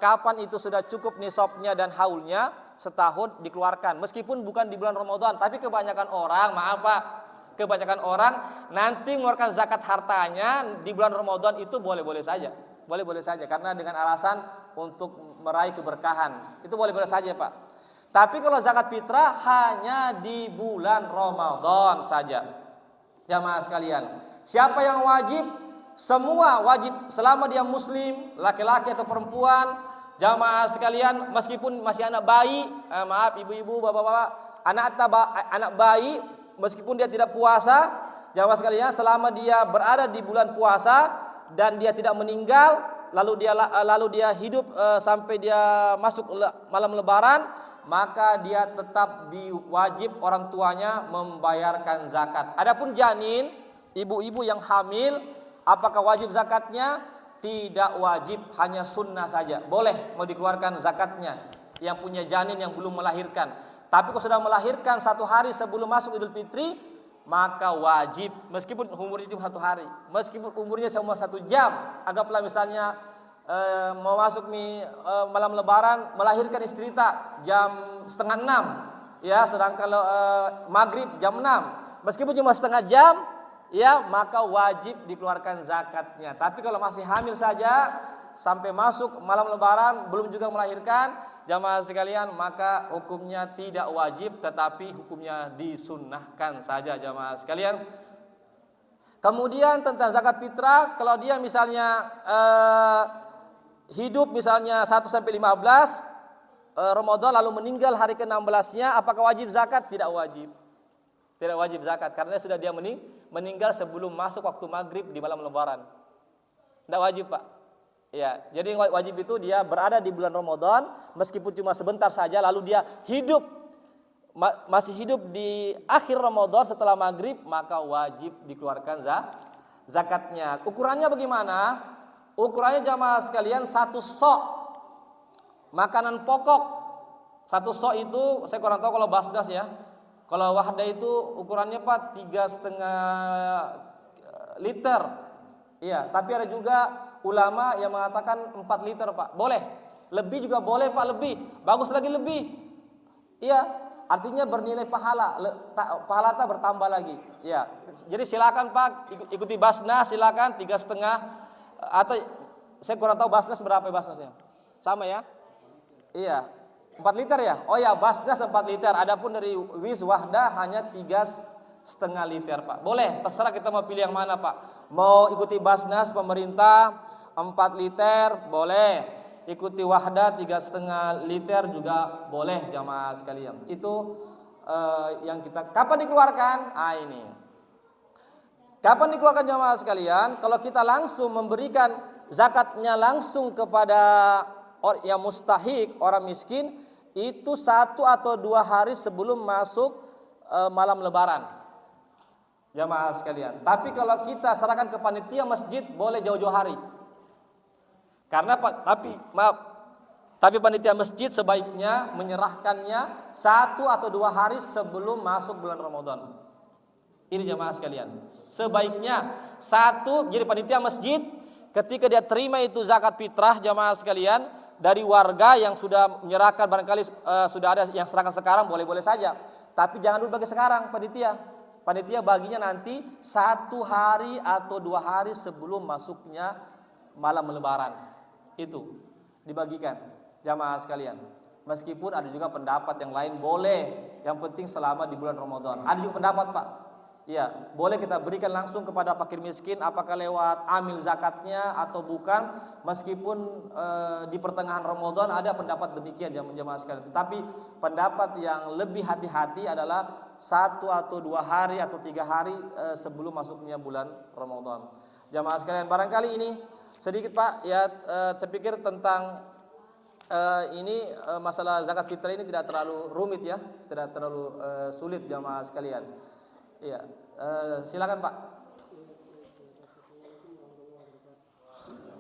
kapan itu sudah cukup nisabnya dan haulnya, setahun dikeluarkan. Meskipun bukan di bulan Ramadan, tapi kebanyakan orang, maaf, Pak, kebanyakan orang nanti mengeluarkan zakat hartanya di bulan Ramadan itu boleh-boleh saja. Boleh-boleh saja karena dengan alasan untuk meraih keberkahan. Itu boleh-boleh saja, Pak. Tapi kalau zakat fitrah hanya di bulan Ramadan saja. Jamaah sekalian, siapa yang wajib? Semua wajib selama dia muslim, laki-laki atau perempuan. Jamaah sekalian, meskipun masih anak bayi, maaf ibu-ibu, bapak-bapak, anak bayi, meskipun dia tidak puasa, jamaah sekalian, selama dia berada di bulan puasa dan dia tidak meninggal, lalu dia hidup sampai dia masuk malam lebaran, maka dia tetap diwajib orang tuanya membayarkan zakat. Adapun janin, ibu-ibu yang hamil, apakah wajib zakatnya? Tidak wajib, hanya sunnah saja. Boleh mau dikeluarkan zakatnya yang punya janin yang belum melahirkan. Tapi kalau sudah melahirkan 1 hari sebelum masuk Idul Fitri, maka wajib, meskipun umurnya cuma 1 hari, meskipun umurnya cuma 1 jam. Anggaplah misalnya mau masuk malam lebaran, melahirkan istri tak jam 5:30, ya, sedangkan maghrib jam 6, meskipun cuma setengah jam, ya, maka wajib dikeluarkan zakatnya. Tapi kalau masih hamil saja sampai masuk malam lebaran belum juga melahirkan, jamaah sekalian, maka hukumnya tidak wajib, tetapi hukumnya disunnahkan saja, jamaah sekalian. Kemudian tentang zakat fitrah, kalau dia misalnya hidup misalnya 1 sampai 15 Ramadan lalu meninggal hari ke-16-nya, apakah wajib zakat? Tidak wajib. Tidak wajib zakat karena sudah dia meninggal sebelum masuk waktu maghrib di malam lebaran. Tidak wajib, Pak. Ya, jadi wajib itu dia berada di bulan Ramadan meskipun cuma sebentar saja, lalu dia masih hidup di akhir Ramadan setelah maghrib, maka wajib dikeluarkan zakatnya. Ukurannya bagaimana? Ukurannya jamaah sekalian 1 sok makanan pokok. 1 sok itu saya kurang tahu kalau basdas, ya. Kalau wahda itu ukurannya, Pak, 3,5 liter. Iya, tapi ada juga ulama yang mengatakan 4 liter, Pak. Boleh. Lebih juga boleh, Pak, lebih. Bagus lagi lebih. Iya, artinya bernilai pahala. Pahala tak bertambah lagi. Iya. Jadi silakan, Pak, ikuti basnas, silakan 3,5, atau saya kurang tahu basnas berapa basnasnya. Sama, ya? Iya. 4 liter, ya? Oh ya, basnas 4 liter. Adapun dari wis wahdah hanya 3,5 liter, Pak. Boleh, terserah kita mau pilih yang mana, Pak. Mau ikuti basnas pemerintah 4 liter, boleh. Ikuti wahdah 3,5 liter juga boleh, jamaah sekalian. Itu yang kita kapan dikeluarkan? Ini. Kapan dikeluarkan, jamaah sekalian? Kalau kita langsung memberikan zakatnya langsung kepada yang mustahik, orang miskin, itu 1 atau 2 hari sebelum masuk malam lebaran. Jamaah sekalian. Tapi kalau kita serahkan ke panitia masjid boleh jauh-jauh hari. Karena tapi panitia masjid sebaiknya menyerahkannya 1 atau 2 hari sebelum masuk bulan Ramadan. Ini jamaah sekalian. Sebaiknya jadi panitia masjid ketika dia terima itu zakat fitrah jamaah sekalian dari warga yang sudah menyerahkan, barangkali sudah ada yang serahkan sekarang boleh-boleh saja. Tapi jangan dulu bagi sekarang panitia. Panitia baginya nanti 1 hari atau 2 hari sebelum masuknya malam lebaran. Itu dibagikan jamaah sekalian. Meskipun ada juga pendapat yang lain boleh, yang penting selama di bulan Ramadan. Ada juga pendapat Pak, ya boleh kita berikan langsung kepada fakir miskin, apakah lewat amil zakatnya atau bukan. Meskipun di pertengahan Ramadan ada pendapat demikian jamaah sekalian. Tetapi pendapat yang lebih hati-hati adalah 1 atau 2 hari atau 3 hari sebelum masuknya bulan Ramadan. Jamaah sekalian, barangkali ini sedikit Pak, ya saya pikir tentang ini masalah zakat fitrah ini tidak terlalu rumit ya, tidak terlalu sulit jamaah sekalian. Iya, silakan Pak.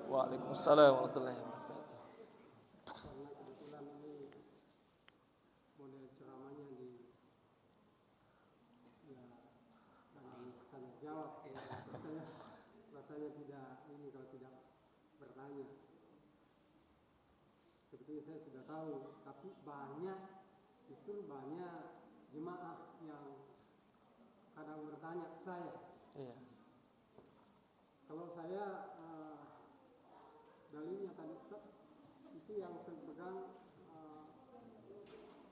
Waalaikumsalam warahmatullahi wabarakatuh. Model ceramahnya tanya jawab, rasanya tidak ini kalau tidak bertanya. Sebetulnya saya sudah tahu, tapi justru banyak jemaah yang kadang bertanya ke saya. Iya. Kalau saya dalilnya tadi Ustaz, itu yang saya pegang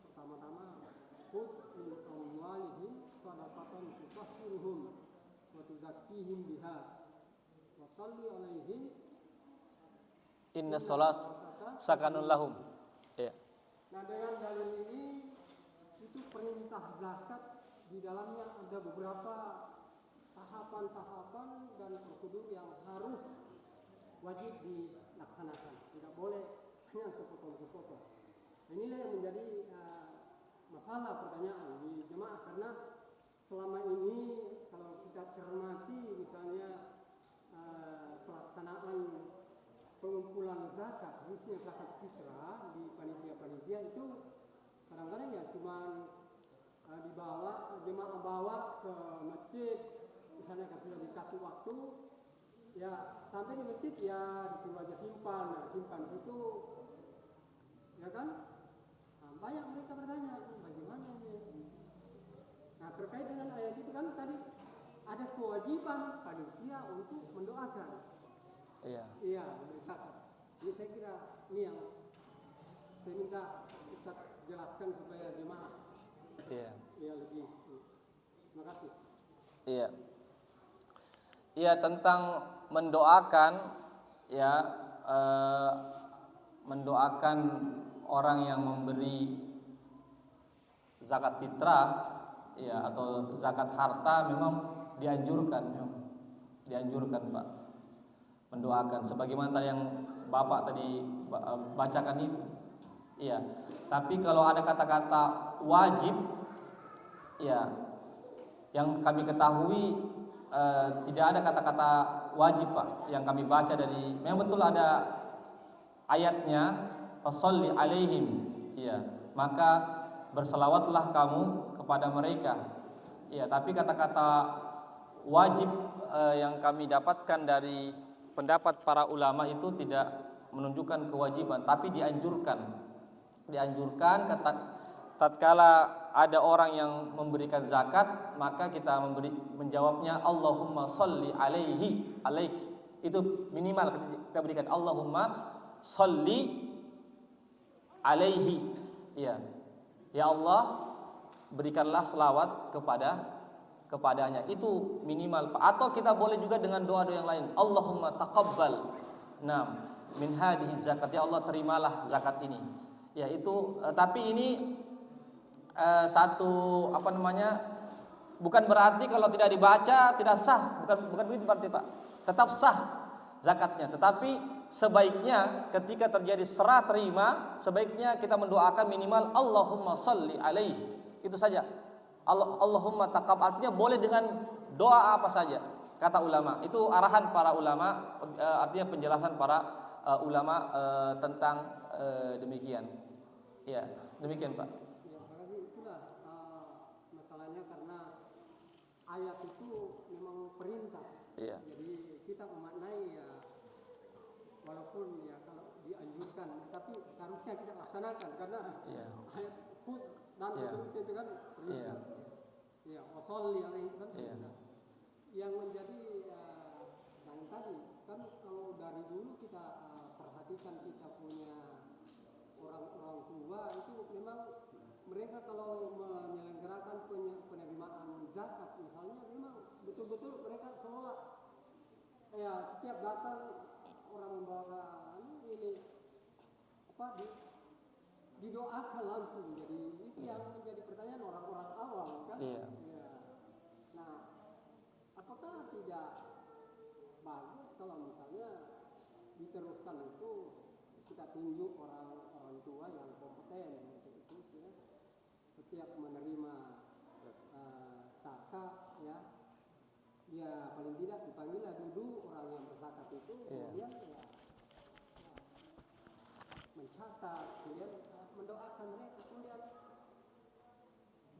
pertama-tama khudh min amwalihim shadaqatan tutahhiruhum wa tuzakkihim biha wa shalli 'alaihim Inna sholat sakanun lahum. Ya. Nah dengan dalil ini itu perintah zakat di dalamnya ada beberapa tahapan-tahapan dan prosedur yang harus wajib dilaksanakan. Tidak boleh hanya sepotong-sepotong. Inilah yang menjadi masalah pertanyaan di jemaah, karena selama ini kalau kita cermati misalnya pelaksanaan pengumpulan zakat, khususnya zakat fitrah di panitia-panitia itu kadang-kadang ya cuma jemaah bawa ke masjid, misalnya kan sudah dikasih waktu, ya sampai di masjid ya disuruh aja simpan itu, ya kan? Nah, banyak mereka bertanya bagaimana ini. Nah terkait dengan ayat itu kan tadi ada kewajiban panitia untuk mendoakan. Iya. Iya, berzakat. Ini saya kira ini yang saya minta Ustaz jelaskan supaya jemaah. Iya. Iya lebih. Terima kasih. Iya. Iya, tentang mendoakan ya, mendoakan orang yang memberi zakat fitrah ya atau zakat harta memang dianjurkan Pak, mendoakan sebagaimana yang Bapak tadi bacakan itu. Iya. Tapi kalau ada kata-kata wajib ya, yang kami ketahui tidak ada kata-kata wajib Pak yang kami baca dari, memang betul ada ayatnya fasholli alaihim, ya maka berselawatlah kamu kepada mereka, ya. Tapi kata-kata wajib yang kami dapatkan dari pendapat para ulama itu tidak menunjukkan kewajiban, tapi dianjurkan tatkala ada orang yang memberikan zakat, maka kita menjawabnya Allahumma sholli alaihi, alaik. Itu minimal kita berikan Allahumma sholli alaihi. Ya. Ya Allah, berikanlah selawat kepadanya. Itu minimal. Atau kita boleh juga dengan doa-doa yang lain. Allahumma taqabbal min hadhihi zakat. Ya Allah, terimalah zakat ini. Ya, itu tapi ini bukan berarti kalau tidak dibaca tidak sah, bukan begitu berarti Pak. Tetap sah zakatnya, tetapi sebaiknya ketika terjadi serah terima, sebaiknya kita mendoakan minimal Allahumma sholli alaihi. Itu saja. Allahumma taqabbal, artinya boleh dengan doa apa saja, kata ulama. Itu arahan para ulama, artinya penjelasan para ulama tentang demikian. Ya, demikian Pak. Ya, apalagi itulah masalahnya karena ayat itu memang perintah. Iya. Jadi kita memaknai ya walaupun ya kalau dianjurkan, tapi seharusnya kita laksanakan karena Iya. ayat khud dan Iya. seterusnya itu kan perintah. Iya. Ya, wasolli alaihi itu kan Iya. perintah. Yang menjadi yang tadi kan kalau dari dulu kita perhatikan kita punya orang-orang tua itu memang mereka kalau menyelenggarakan penerimaan zakat misalnya memang betul-betul mereka seolah ya setiap datang orang membawa ini apa didoakan langsung. Jadi itu yang menjadi pertanyaan orang-orang awam kan. Iya. Ya. Nah, apakah tidak bagus kalau misalnya diteruskan itu kita tunjuk orang tua yang kompeten untuk itu ya. Setiap menerima zakat ya, ya paling tidak dipanggillah dulu orang yang berzakat itu, kemudian ya mencatat, kemudian mendoakan mereka, kemudian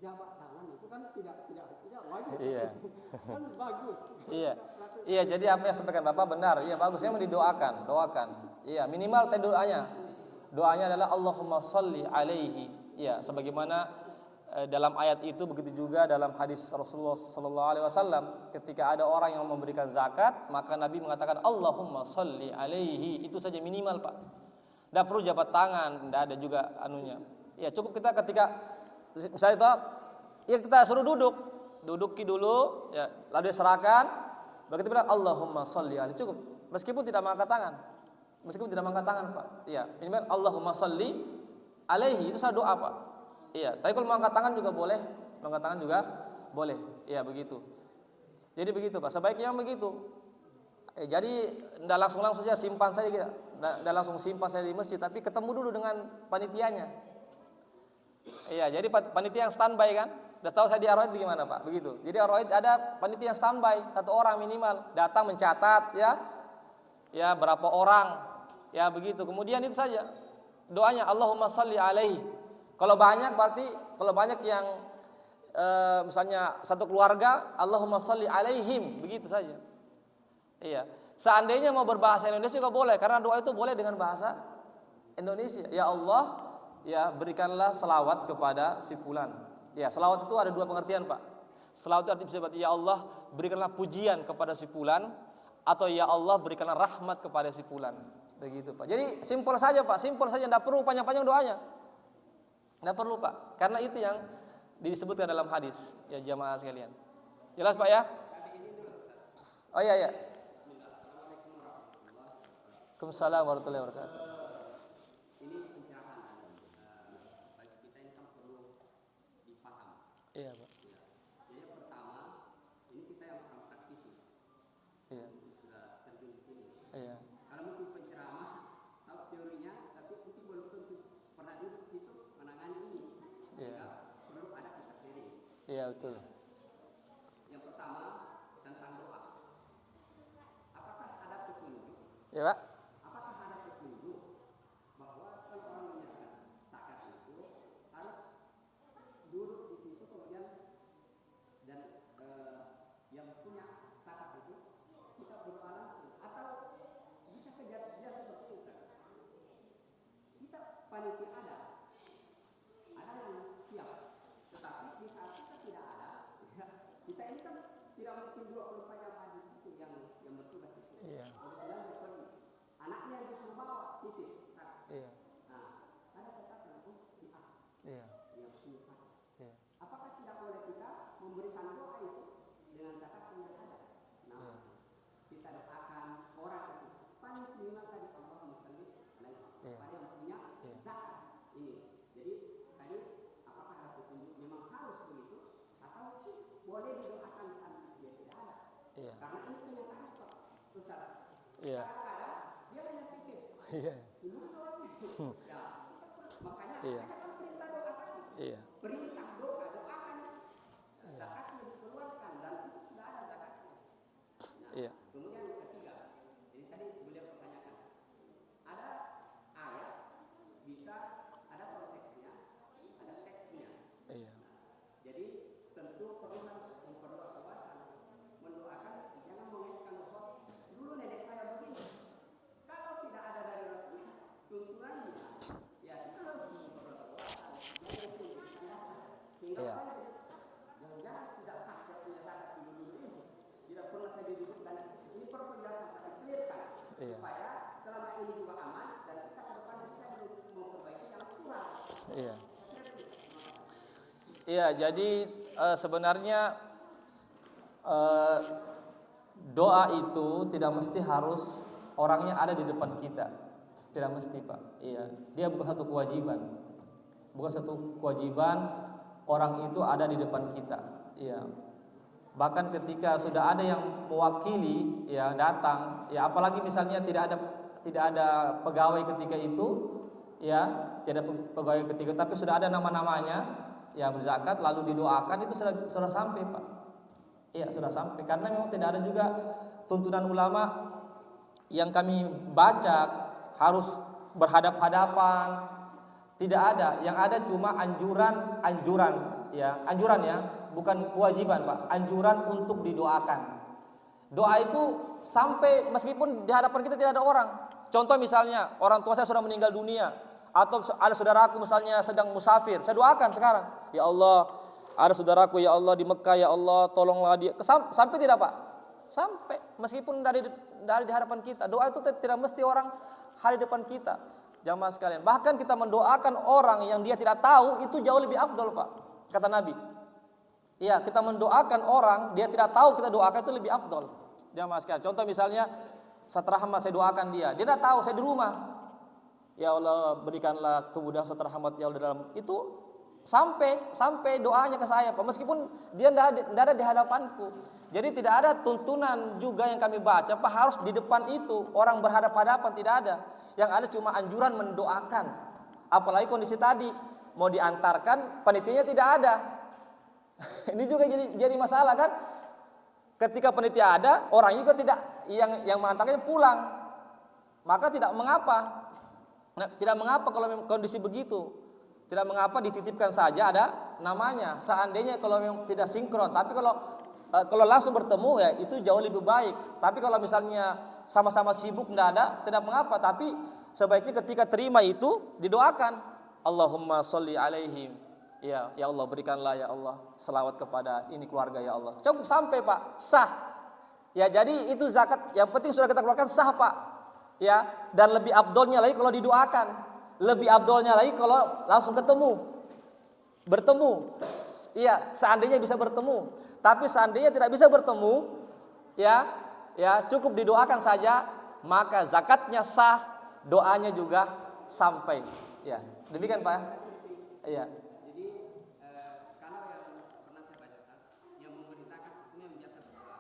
jabat tangan itu kan tidak wajib. Iya. Kan bagus. Iya. Iya, jadi apa yang sampaikan Bapak benar. Iya, bagusnya didoakan, doakan. Iya, minimal tadi doanya. Doanya adalah Allahumma sholli alaihi. Iya, sebagaimana dalam ayat itu, begitu juga dalam hadis Rasulullah sallallahu alaihi wasallam ketika ada orang yang memberikan zakat, maka Nabi mengatakan Allahumma sholli alaihi. Itu saja minimal, Pak. Tidak perlu jabat tangan, tidak ada juga anunya. Ya, cukup kita ketika misalnya itu, ya kita suruh duduki dulu, ya, lalu diserahkan, begitu bilang Allahumma sholli alaihi, cukup. Meskipun tidak mengangkat tangan, Pak. Iya, minimal Allahumma sholli alaihi itu satu doa, Pak. Iya, tapi kalau mengangkat tangan juga boleh. Iya, begitu. Jadi begitu, Pak. Sebaiknya begitu. Jadi tidak langsung saja simpan saja kita. Tidak langsung simpan saja di masjid, tapi ketemu dulu dengan panitianya. Iya, jadi panitia yang standby kan. Sudah tahu saya di Ar-Raid gimana, Pak? Begitu. Jadi Ar-Raid ada panitia yang standby, 1 orang minimal, datang mencatat ya. Ya, berapa orang. Ya, begitu. Kemudian itu saja. Doanya Allahumma sholli alaihi. Kalau banyak yang misalnya satu keluarga, Allahumma sholli alaihim, begitu saja. Iya. Seandainya mau berbahasa Indonesia juga boleh, karena doa itu boleh dengan bahasa Indonesia. Ya Allah, ya berikanlah selawat kepada si fulan. Ya, selawat itu ada 2 pengertian, Pak. Selawat itu artinya bisa ya Allah, berikanlah pujian kepada si fulan, atau ya Allah berikanlah rahmat kepada si fulan. Begitu, Pak. Jadi simpel saja, Pak. Simpel saja, tidak perlu panjang-panjang doanya. Tidak perlu, Pak. Karena itu yang disebutkan dalam hadis, ya jamaah sekalian. Jelas, Pak ya? Oh iya. Waalaikumsalam warahmatullahi wabarakatuh. Ini pencerahan bagi kita ini kan perlu dipaham. Iya, Pak. Ya. Jadi yang pertama, ini kita yang akan praktisi. Iya. Sudah terjun di sini. Iya. Kalau mungkin penceramah tahu teorinya, tapi mungkin belum tentu pernah duduk di situ menangani ini. Iya. Perlu ada kita sharing. Iya, betul. Yang pertama tentang doa. Apakah ada petunjuk? Ya, Pak. Apakah ada petunjuk bahwa kalau orang menyerahkan zakat itu harus duduk di situ kemudian dan yang punya zakat itu kita berdoa langsung, atau bisa kejadian seperti itu? Kita panitia ada yang siap, tetapi di saat kita tidak ada, ya, kita ini kan tidak mungkin 24 jam ada di situ yang bertugas itu. Iya. Kemudian anaknya yang disuruh bawa titip. Iya. Nah, ada katakan Iya. yang punya zakat. Iya. Apakah tidak boleh kita memberikan doa itu dengan zakat yang ada? Nah, kita doakan orang itu. Paling minimal tadi Allahumma sholli alaihi kepada yang punya zakat ini. Jadi tadi apakah ada petunjuk memang harus begitu atau boleh didoakan saat dia tidak ada? Iya. Karena ini kenyataan Pak Ustaz. Iya. Kadang-kadang dia hanya pikir Iya. dulu doanya. Ya, makanya Iya. ada kan perintah doa tadi. Iya. Perintah doakan zakatnya dikeluarkan dan itu sudah ada Iya. supaya selama ini juga aman dan kita ke depan bisa memperbaiki yang kurang. Iya. Iya, jadi sebenarnya doa itu tidak mesti harus orangnya ada di depan kita. Tidak mesti, Pak. Iya, dia bukan satu kewajiban. Bukan satu kewajiban orang itu ada di depan kita. Iya. Bahkan ketika sudah ada yang mewakili ya datang, ya apalagi misalnya tidak ada pegawai ketika itu, ya, tidak ada pegawai ketika tapi sudah ada nama-namanya ya berzakat lalu didoakan itu sudah sampai, Pak. Iya, sudah sampai karena memang tidak ada juga tuntunan ulama yang kami baca harus berhadap-hadapan. Tidak ada, yang ada cuma anjuran ya, bukan kewajiban, Pak. Anjuran untuk didoakan. Doa itu sampai meskipun di hadapan kita tidak ada orang. Contoh misalnya, orang tua saya sudah meninggal dunia atau ada saudaraku misalnya sedang musafir, saya doakan sekarang. Ya Allah, ada saudaraku ya Allah di Mekah, ya Allah tolonglah dia. Sampai tidak, Pak? Sampai meskipun dari di hadapan kita. Doa itu tidak mesti orang hari depan kita. Jamaah sekalian, bahkan kita mendoakan orang yang dia tidak tahu itu jauh lebih afdal, Pak, kata Nabi. Iya, kita mendoakan orang dia tidak tahu kita doakan itu lebih afdal. Jamaah sekalian, contoh misalnya Ustaz Rahmat, saya doakan dia tidak tahu, saya di rumah. Ya Allah berikanlah kemudahan Ustaz Rahmat ya Allah dalam itu sampai doanya ke saya, Pak, meskipun dia tidak ada di hadapanku. Jadi tidak ada tuntunan juga yang kami baca, Pak, harus di depan itu orang berhadap-hadapan, tidak ada. Yang ada cuma anjuran mendoakan. Apalagi kondisi tadi mau diantarkan, panitianya tidak ada. Ini juga jadi masalah kan? Ketika panitia ada, orang juga tidak yang mengantarkannya pulang. Maka tidak mengapa. Nah, tidak mengapa kalau memang kondisi begitu. Tidak mengapa dititipkan saja ada namanya. Seandainya kalau memang tidak sinkron, tapi kalau langsung bertemu ya itu jauh lebih baik. Tapi kalau misalnya sama-sama sibuk tidak mengapa. Tapi sebaiknya ketika terima itu didoakan. Allahumma sholli alaihim. Ya Allah berikanlah ya Allah selawat kepada ini keluarga ya Allah. Cukup sampai, Pak, sah. Ya jadi itu zakat yang penting sudah kita keluarkan sah, Pak. Ya, dan lebih afdolnya lagi kalau didoakan. Lebih afdolnya lagi kalau langsung bertemu. Iya, seandainya bisa bertemu. Tapi seandainya tidak bisa bertemu, ya cukup didoakan saja, maka zakatnya sah, doanya juga sampai. Ya, demikian, Pak. Iya. Jadi kalau yang pernah saya bacakan, yang memerintahkan ini yang biasa berdoa,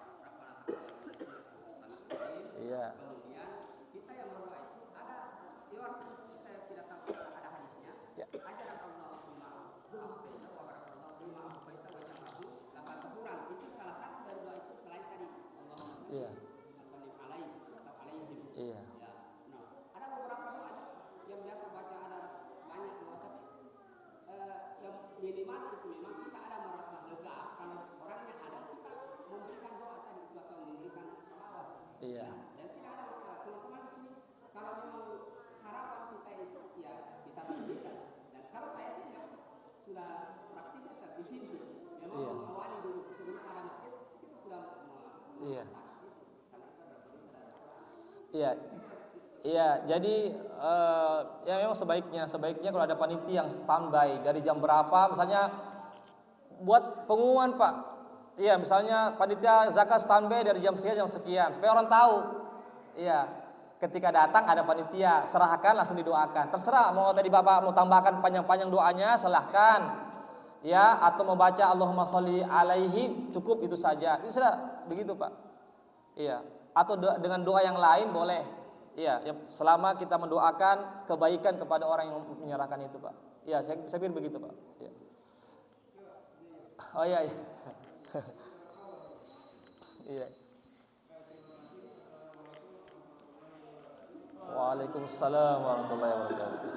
Iya. kemudian kita yang berdoa itu ada di waktu saya tidak tahu ada hadisnya. Ya. Ajaran Allah bima afaita wa barakallahu bima afaita wa jamahu lapan teguran itu salah satu dari doa itu selain tadi Allahumma Iya. salli alaihi atau alaihim. Iya. Ya. Nah, ada beberapa doa yang biasa baca ada banyak doa tapi yang minimal itu memang kita ada merasa lega kalau orangnya ada kita memberikan doa tadi itu atau memberikan sholawat. Iya. Dan tidak ada masalah. Teman-teman di sini kalau memang harapan kita itu ya kita berikan. Dan kalau saya sih ya, sudah praktis di sini memang Iya. mengawali dulu sebelum ada masjid itu sudah Iya. Iya. Iya, jadi ya memang sebaiknya kalau ada panitia yang standby dari jam berapa misalnya buat pengumuman, Pak. Iya, misalnya panitia zakat standby dari jam sekian supaya orang tahu. Iya, ketika datang ada panitia, serahkan langsung didoakan. Terserah mau tadi Bapak mau tambahkan panjang-panjang doanya silahkan. Ya, atau membaca Allahumma sholli alaihi cukup itu saja. Itu sudah begitu, Pak. Iya, atau dengan doa yang lain boleh. Iya, selama kita mendoakan kebaikan kepada orang yang menyerahkan itu, Pak. Iya, saya pikir begitu, Pak. Iya. Oh iya. Iya. Waalaikumsalam warahmatullahi wabarakatuh.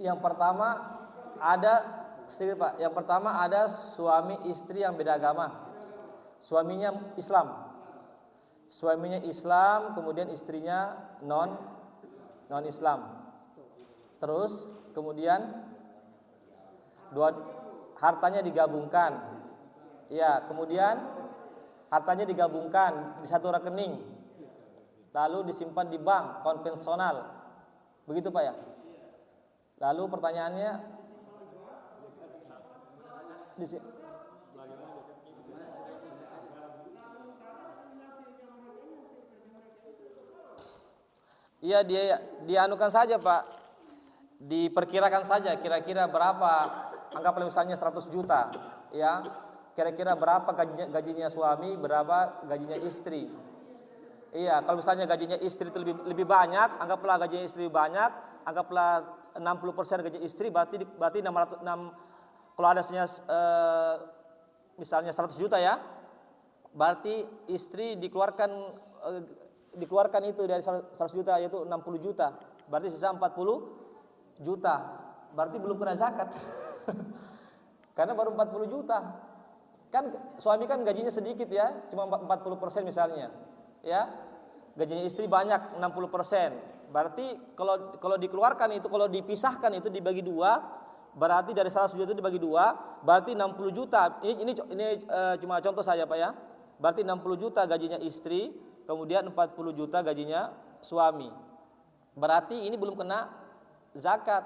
Yang pertama ada sedikit Pak. Yang pertama ada suami istri yang beda agama. Suaminya Islam. Suaminya Islam, kemudian istrinya non Islam. Terus kemudian hartanya digabungkan. Ya, kemudian hartanya digabungkan di satu rekening. Lalu disimpan di bank konvensional. Begitu Pak ya? Lalu pertanyaannya iya dia dianukan saja Pak, diperkirakan saja kira-kira berapa, anggaplah misalnya 100 juta, ya kira-kira berapa gajinya suami, berapa gajinya istri. Iya, kalau misalnya gajinya istri itu lebih banyak, anggaplah gajinya istri banyak, anggaplah 60% gaji istri, berarti 600, kalau ada misalnya 100 juta ya, berarti istri dikeluarkan itu dari 100 juta, yaitu 60 juta, berarti sisa 40 juta, berarti belum kena zakat. Karena baru 40 juta. Kan suami kan gajinya sedikit ya, cuma 40% misalnya. Ya. Gajinya istri banyak 60%. Berarti kalau dikeluarkan itu, kalau dipisahkan itu dibagi dua, berarti dari 100 juta itu dibagi dua, berarti 60 juta. Ini cuma contoh saja Pak ya. Berarti 60 juta gajinya istri, kemudian 40 juta gajinya suami. Berarti ini belum kena zakat.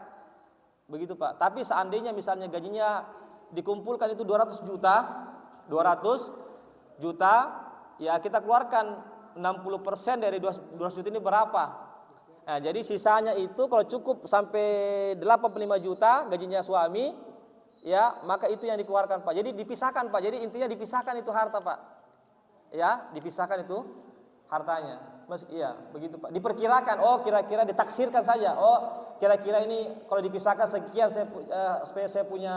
Begitu Pak. Tapi seandainya misalnya gajinya dikumpulkan itu 200 juta, ya kita keluarkan 60% dari 200 juta ini berapa? Nah, jadi sisanya itu kalau cukup sampai 85 juta gajinya suami, ya maka itu yang dikeluarkan Pak. Jadi dipisahkan Pak. Jadi intinya dipisahkan itu harta Pak. Ya, dipisahkan itu hartanya. Iya, begitu Pak. Diperkirakan, kira-kira ditaksirkan saja. Kira-kira ini kalau dipisahkan sekian saya punya,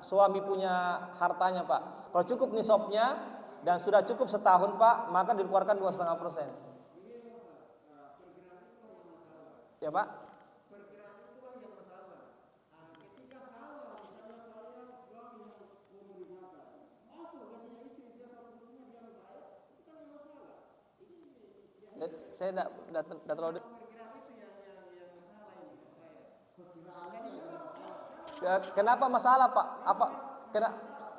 suami punya hartanya Pak. Kalau cukup nisabnya dan sudah cukup setahun Pak, maka dikeluarkan 2,5%. Ya Pak. Saya tidak terlalu. Kenapa masalah Pak?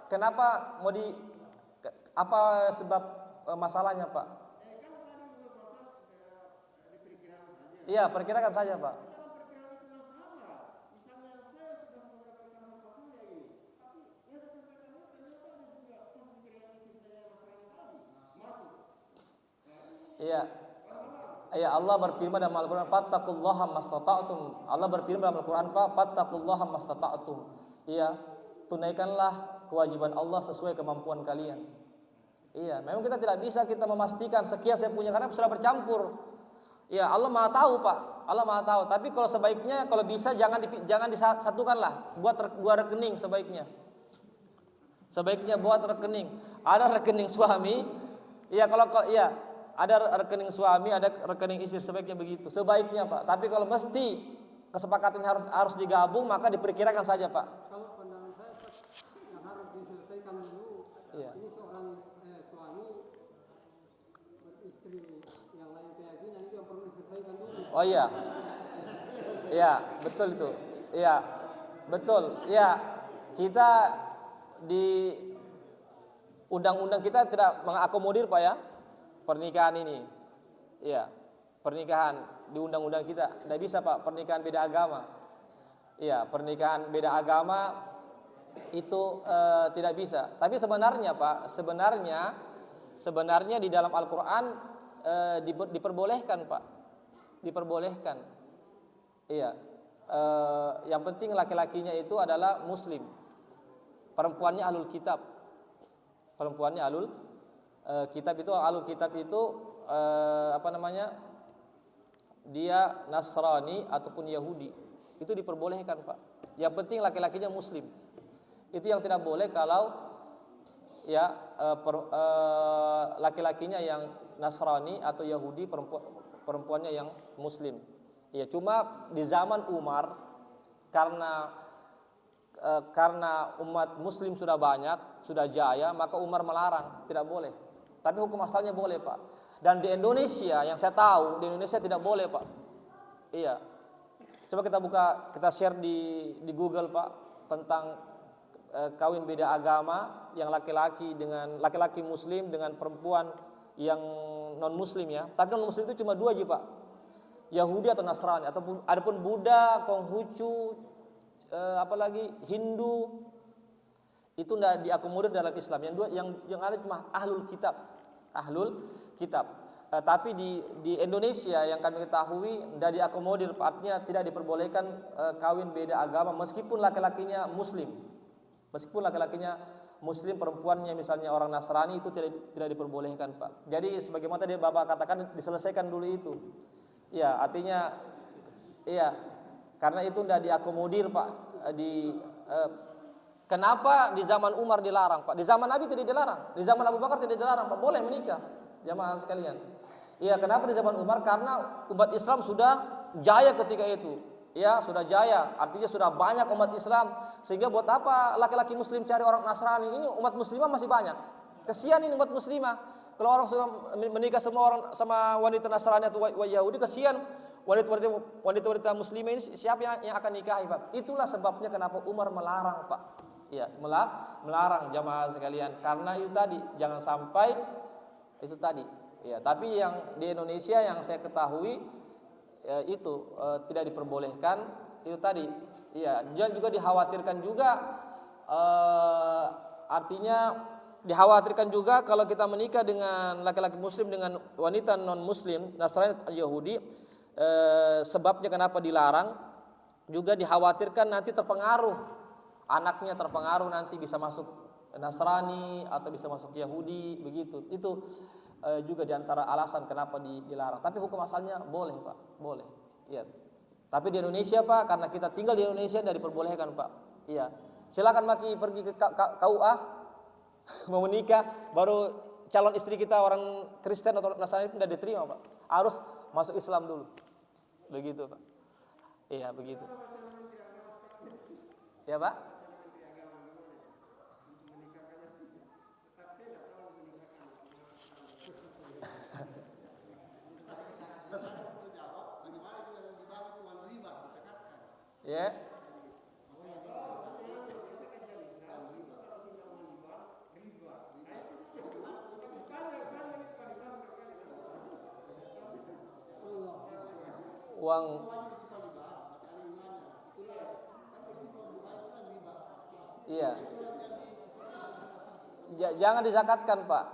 Kenapa apa sebab masalahnya Pak? Iya, perkirakan saja Pak. Iya. Ya Allah berfirman dalam Al-Qur'an, fattaqullaha mastata'tum. Allah berfirman dalam Al-Qur'an, fattaqullaha mastata'tum. Iya, tunaikanlah kewajiban Allah sesuai kemampuan kalian. Iya, memang kita tidak bisa kita memastikan sekian saya punya karena sudah bercampur. Iya, Allah Maha tahu, Pak. Allah Maha tahu, tapi kalau sebaiknya kalau bisa jangan disatukanlah, buat dua rekening sebaiknya. Sebaiknya buat rekening. Ada rekening suami, iya iya. Ada rekening suami, ada rekening istri, sebaiknya begitu. Sebaiknya Pak. Tapi kalau mesti kesepakatan harus digabung, maka diperkirakan saja Pak. Kalau pandangan saya yang harus diselesaikan dulu, Iya. ini seorang suami beristri yang lain keyakinan itu yang perlu diselesaikan dulu. Oh iya. Iya, betul itu. Iya. Betul. Iya. Kita di undang-undang kita tidak mengakomodir Pak ya. Pernikahan ini, iya, pernikahan di undang-undang kita tidak bisa Pak, pernikahan beda agama, iya, pernikahan beda agama itu tidak bisa. Tapi sebenarnya Pak, sebenarnya di dalam Al-Quran diperbolehkan Pak, diperbolehkan, iya. Yang penting laki-lakinya itu adalah Muslim, perempuannya ahlul kitab, perempuannya ahlul kitab itu dia Nasrani ataupun Yahudi, itu diperbolehkan Pak. Yang penting laki-lakinya Muslim. Itu yang tidak boleh kalau ya laki-lakinya yang Nasrani atau Yahudi, perempuannya yang Muslim. Ya, cuma di zaman Umar karena umat muslim sudah banyak, sudah jaya, maka Umar melarang, tidak boleh. Tapi hukum asalnya boleh, Pak. Dan di Indonesia yang saya tahu, di Indonesia tidak boleh, Pak. Iya. Coba kita share di Google, Pak, tentang kawin beda agama yang laki-laki muslim dengan perempuan yang non muslim ya. Tapi non muslim itu cuma 2 aja, Pak. Yahudi atau Nasrani, ataupun adapun Buddha, Konghucu, apalagi Hindu itu tidak diakomodir dalam Islam. Yang ada cuma ahlul kitab. Tapi di Indonesia yang kami ketahui tidak diakomodir, artinya tidak diperbolehkan kawin beda agama meskipun laki-lakinya muslim. Perempuannya misalnya orang Nasrani itu tidak diperbolehkan, Pak. Jadi sebagaimana tadi Bapak katakan, diselesaikan dulu itu. Ya, artinya karena itu tidak diakomodir, Pak. Kenapa di zaman Umar dilarang, Pak? Di zaman Nabi tidak dilarang, di zaman Abu Bakar tidak dilarang, Pak. Boleh menikah, jamaah sekalian. Iya, kenapa di zaman Umar? Karena umat Islam sudah jaya ketika itu. Ya, sudah jaya, artinya sudah banyak umat Islam. Sehingga buat apa laki-laki muslim cari orang Nasrani? Ini umat muslimah masih banyak. Kesian ini umat muslimah. Kalau orang sudah menikah semua orang sama wanita Nasrani atau Yahudi, kesian wanita muslimah ini siapa yang akan nikahi, Pak? Itulah sebabnya kenapa Umar melarang, Pak. Ya, melarang jamaah sekalian, karena itu tadi, jangan sampai itu tadi. Ya, tapi yang di Indonesia yang saya ketahui itu tidak diperbolehkan itu tadi. Ya, dan juga dikhawatirkan juga artinya dikhawatirkan juga kalau kita menikah dengan laki-laki muslim dengan wanita non muslim Nasrani atau Yahudi, sebabnya kenapa dilarang juga dikhawatirkan nanti anaknya terpengaruh nanti bisa masuk Nasrani atau bisa masuk Yahudi, begitu. Itu juga diantara alasan kenapa dilarang. Tapi hukum asalnya boleh, Pak, boleh. Iya. Tapi di Indonesia, Pak, karena kita tinggal di Indonesia tidak diperbolehkan, Pak. Iya. Silakan Maki pergi ke KUA mau menikah, baru calon istri kita orang Kristen atau Nasrani tidak diterima, Pak. Harus masuk Islam dulu. Begitu, Pak. Iya, begitu. Ya, Pak? Ya. Uang. Iya. Jangan dizakatkan, Pak.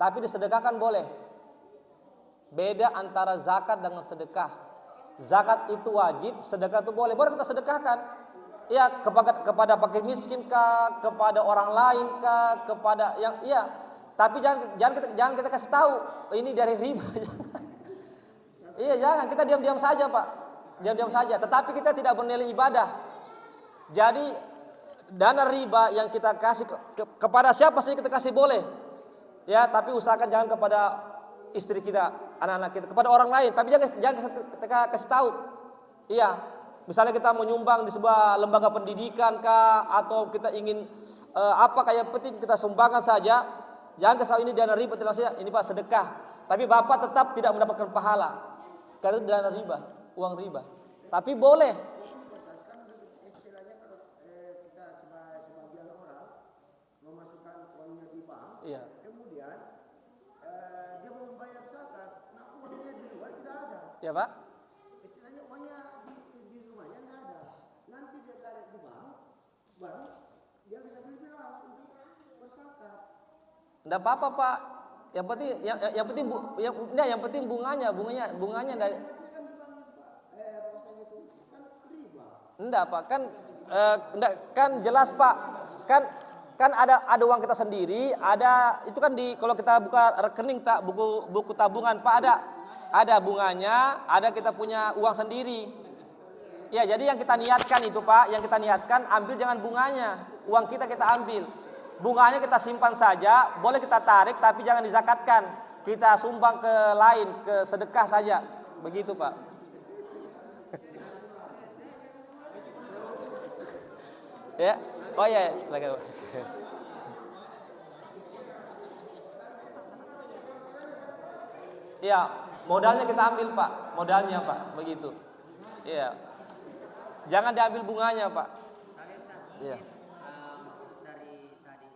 Tapi disedekahkan boleh. Beda antara zakat dengan sedekah. Zakat itu wajib, sedekah itu boleh. Boleh kita sedekahkan. Ya, kepada fakir miskin kah, kepada orang lain kah, kepada yang Tapi jangan kita kasih tahu ini dari riba. Iya, jangan, kita diam-diam saja, Pak. Diam-diam saja, tetapi kita tidak bernilai ibadah. Jadi dana riba yang kita kasih kepada siapa sih kita kasih boleh. Ya, tapi usahakan jangan kepada istri kita, anak-anak kita, kepada orang lain, tapi jangan kita kasih tahu. Iya. Misalnya kita menyumbang di sebuah lembaga pendidikan kah, atau kita ingin kayak penting kita sumbangkan saja. Jangan kasih tahu ini dana riba, ini Pak sedekah. Tapi Bapak tetap tidak mendapatkan pahala. Karena itu dana riba, uang riba. Tapi boleh. Istilahnya kalau kita sebagian orang memasukkan uangnya di bank, Iya. kemudian dia mau membayar zakat, nah uangnya di luar tidak ada. Ya, Pak? Istilahnya uangnya di rumahnya tidak ada. Nanti dia tarik di bank, baru dia bisa beli beras untuk berzakat. Enggak apa-apa, Pak. Yang penting bunganya enggak. Enggak, Pak. Kan jelas, Pak. Kan ada uang kita sendiri, itu kan kalau kita buka rekening buku tabungan, Pak, ada bunganya, ada kita punya uang sendiri. Ya, jadi yang kita niatkan itu, Pak, ambil jangan bunganya. Uang kita ambil. Bunganya kita simpan saja, boleh kita tarik tapi jangan dizakatkan. Kita sumbang ke lain, ke sedekah saja. Begitu, Pak. Ya. Oh iya, silakan. Iya, modalnya kita ambil, Pak. Modalnya, Pak, begitu. Iya. Jangan diambil bunganya, Pak. Tapi Ustaz, Iya. maksud dari tadi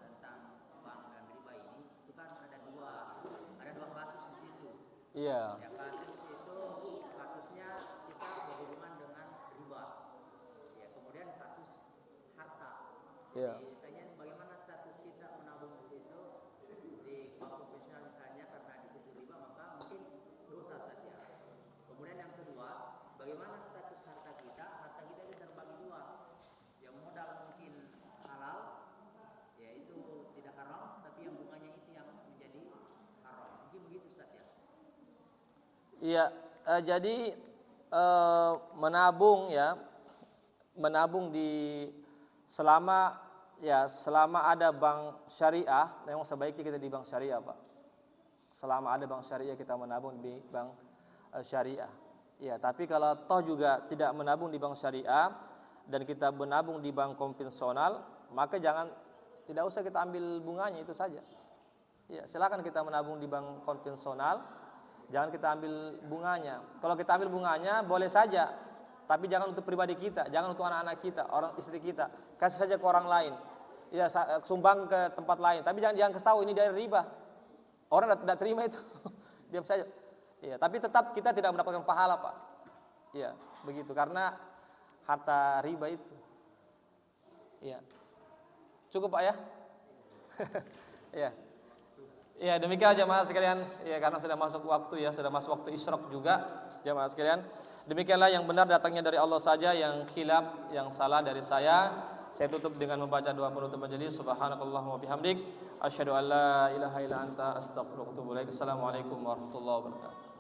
tentang bank dan riba ini, itu kan ada dua kasus di situ. Iya. Ya, kasusnya kita berhubungan dengan riba. Ya, kemudian kasus harta. Iya. Misalnya bagaimana status kita menabung di situ di bank konvensional misalnya, karena di situ riba maka mungkin dosa saja. Kemudian yang kedua, bagaimana status harta kita? Harta kita itu terbagi dua. Yang modal mungkin halal, yaitu tidak haram, tapi yang bunganya itu yang menjadi haram. Mungkin begitu Ustaz ya. Iya, jadi menabung ya, menabung di selama ada bank syariah, memang sebaiknya kita di bank syariah, Pak. Selama ada bank syariah kita menabung di bank syariah. Ya, tapi kalau toh juga tidak menabung di bank syariah dan kita menabung di bank konvensional, maka tidak usah kita ambil bunganya, itu saja. Ya, silakan kita menabung di bank konvensional, jangan kita ambil bunganya. Kalau kita ambil bunganya boleh saja, tapi jangan untuk pribadi kita, jangan untuk anak-anak kita, orang istri kita. Kasih saja ke orang lain. Ya, sumbang ke tempat lain, tapi jangan kasih tahu ini dari riba. Orang tidak terima itu. Diam saja. Ya, tapi tetap kita tidak mendapatkan pahala, Pak. Ya, begitu karena harta riba itu. Ya. Cukup, Pak ya? Ya. Ya, demikian jemaah sekalian. Ya, karena sudah masuk waktu ya, sudah masuk waktu isyraq juga, jemaah sekalian. Demikianlah yang benar datangnya dari Allah saja, yang khilaf, yang salah dari saya. Saya tutup dengan membaca doa penutup majelis. Subhanakallahumma bihamdik, asyhadu an la ilaha illa anta, astaghfiruka wa atubu ilaik. Assalamualaikum warahmatullahi wabarakatuh.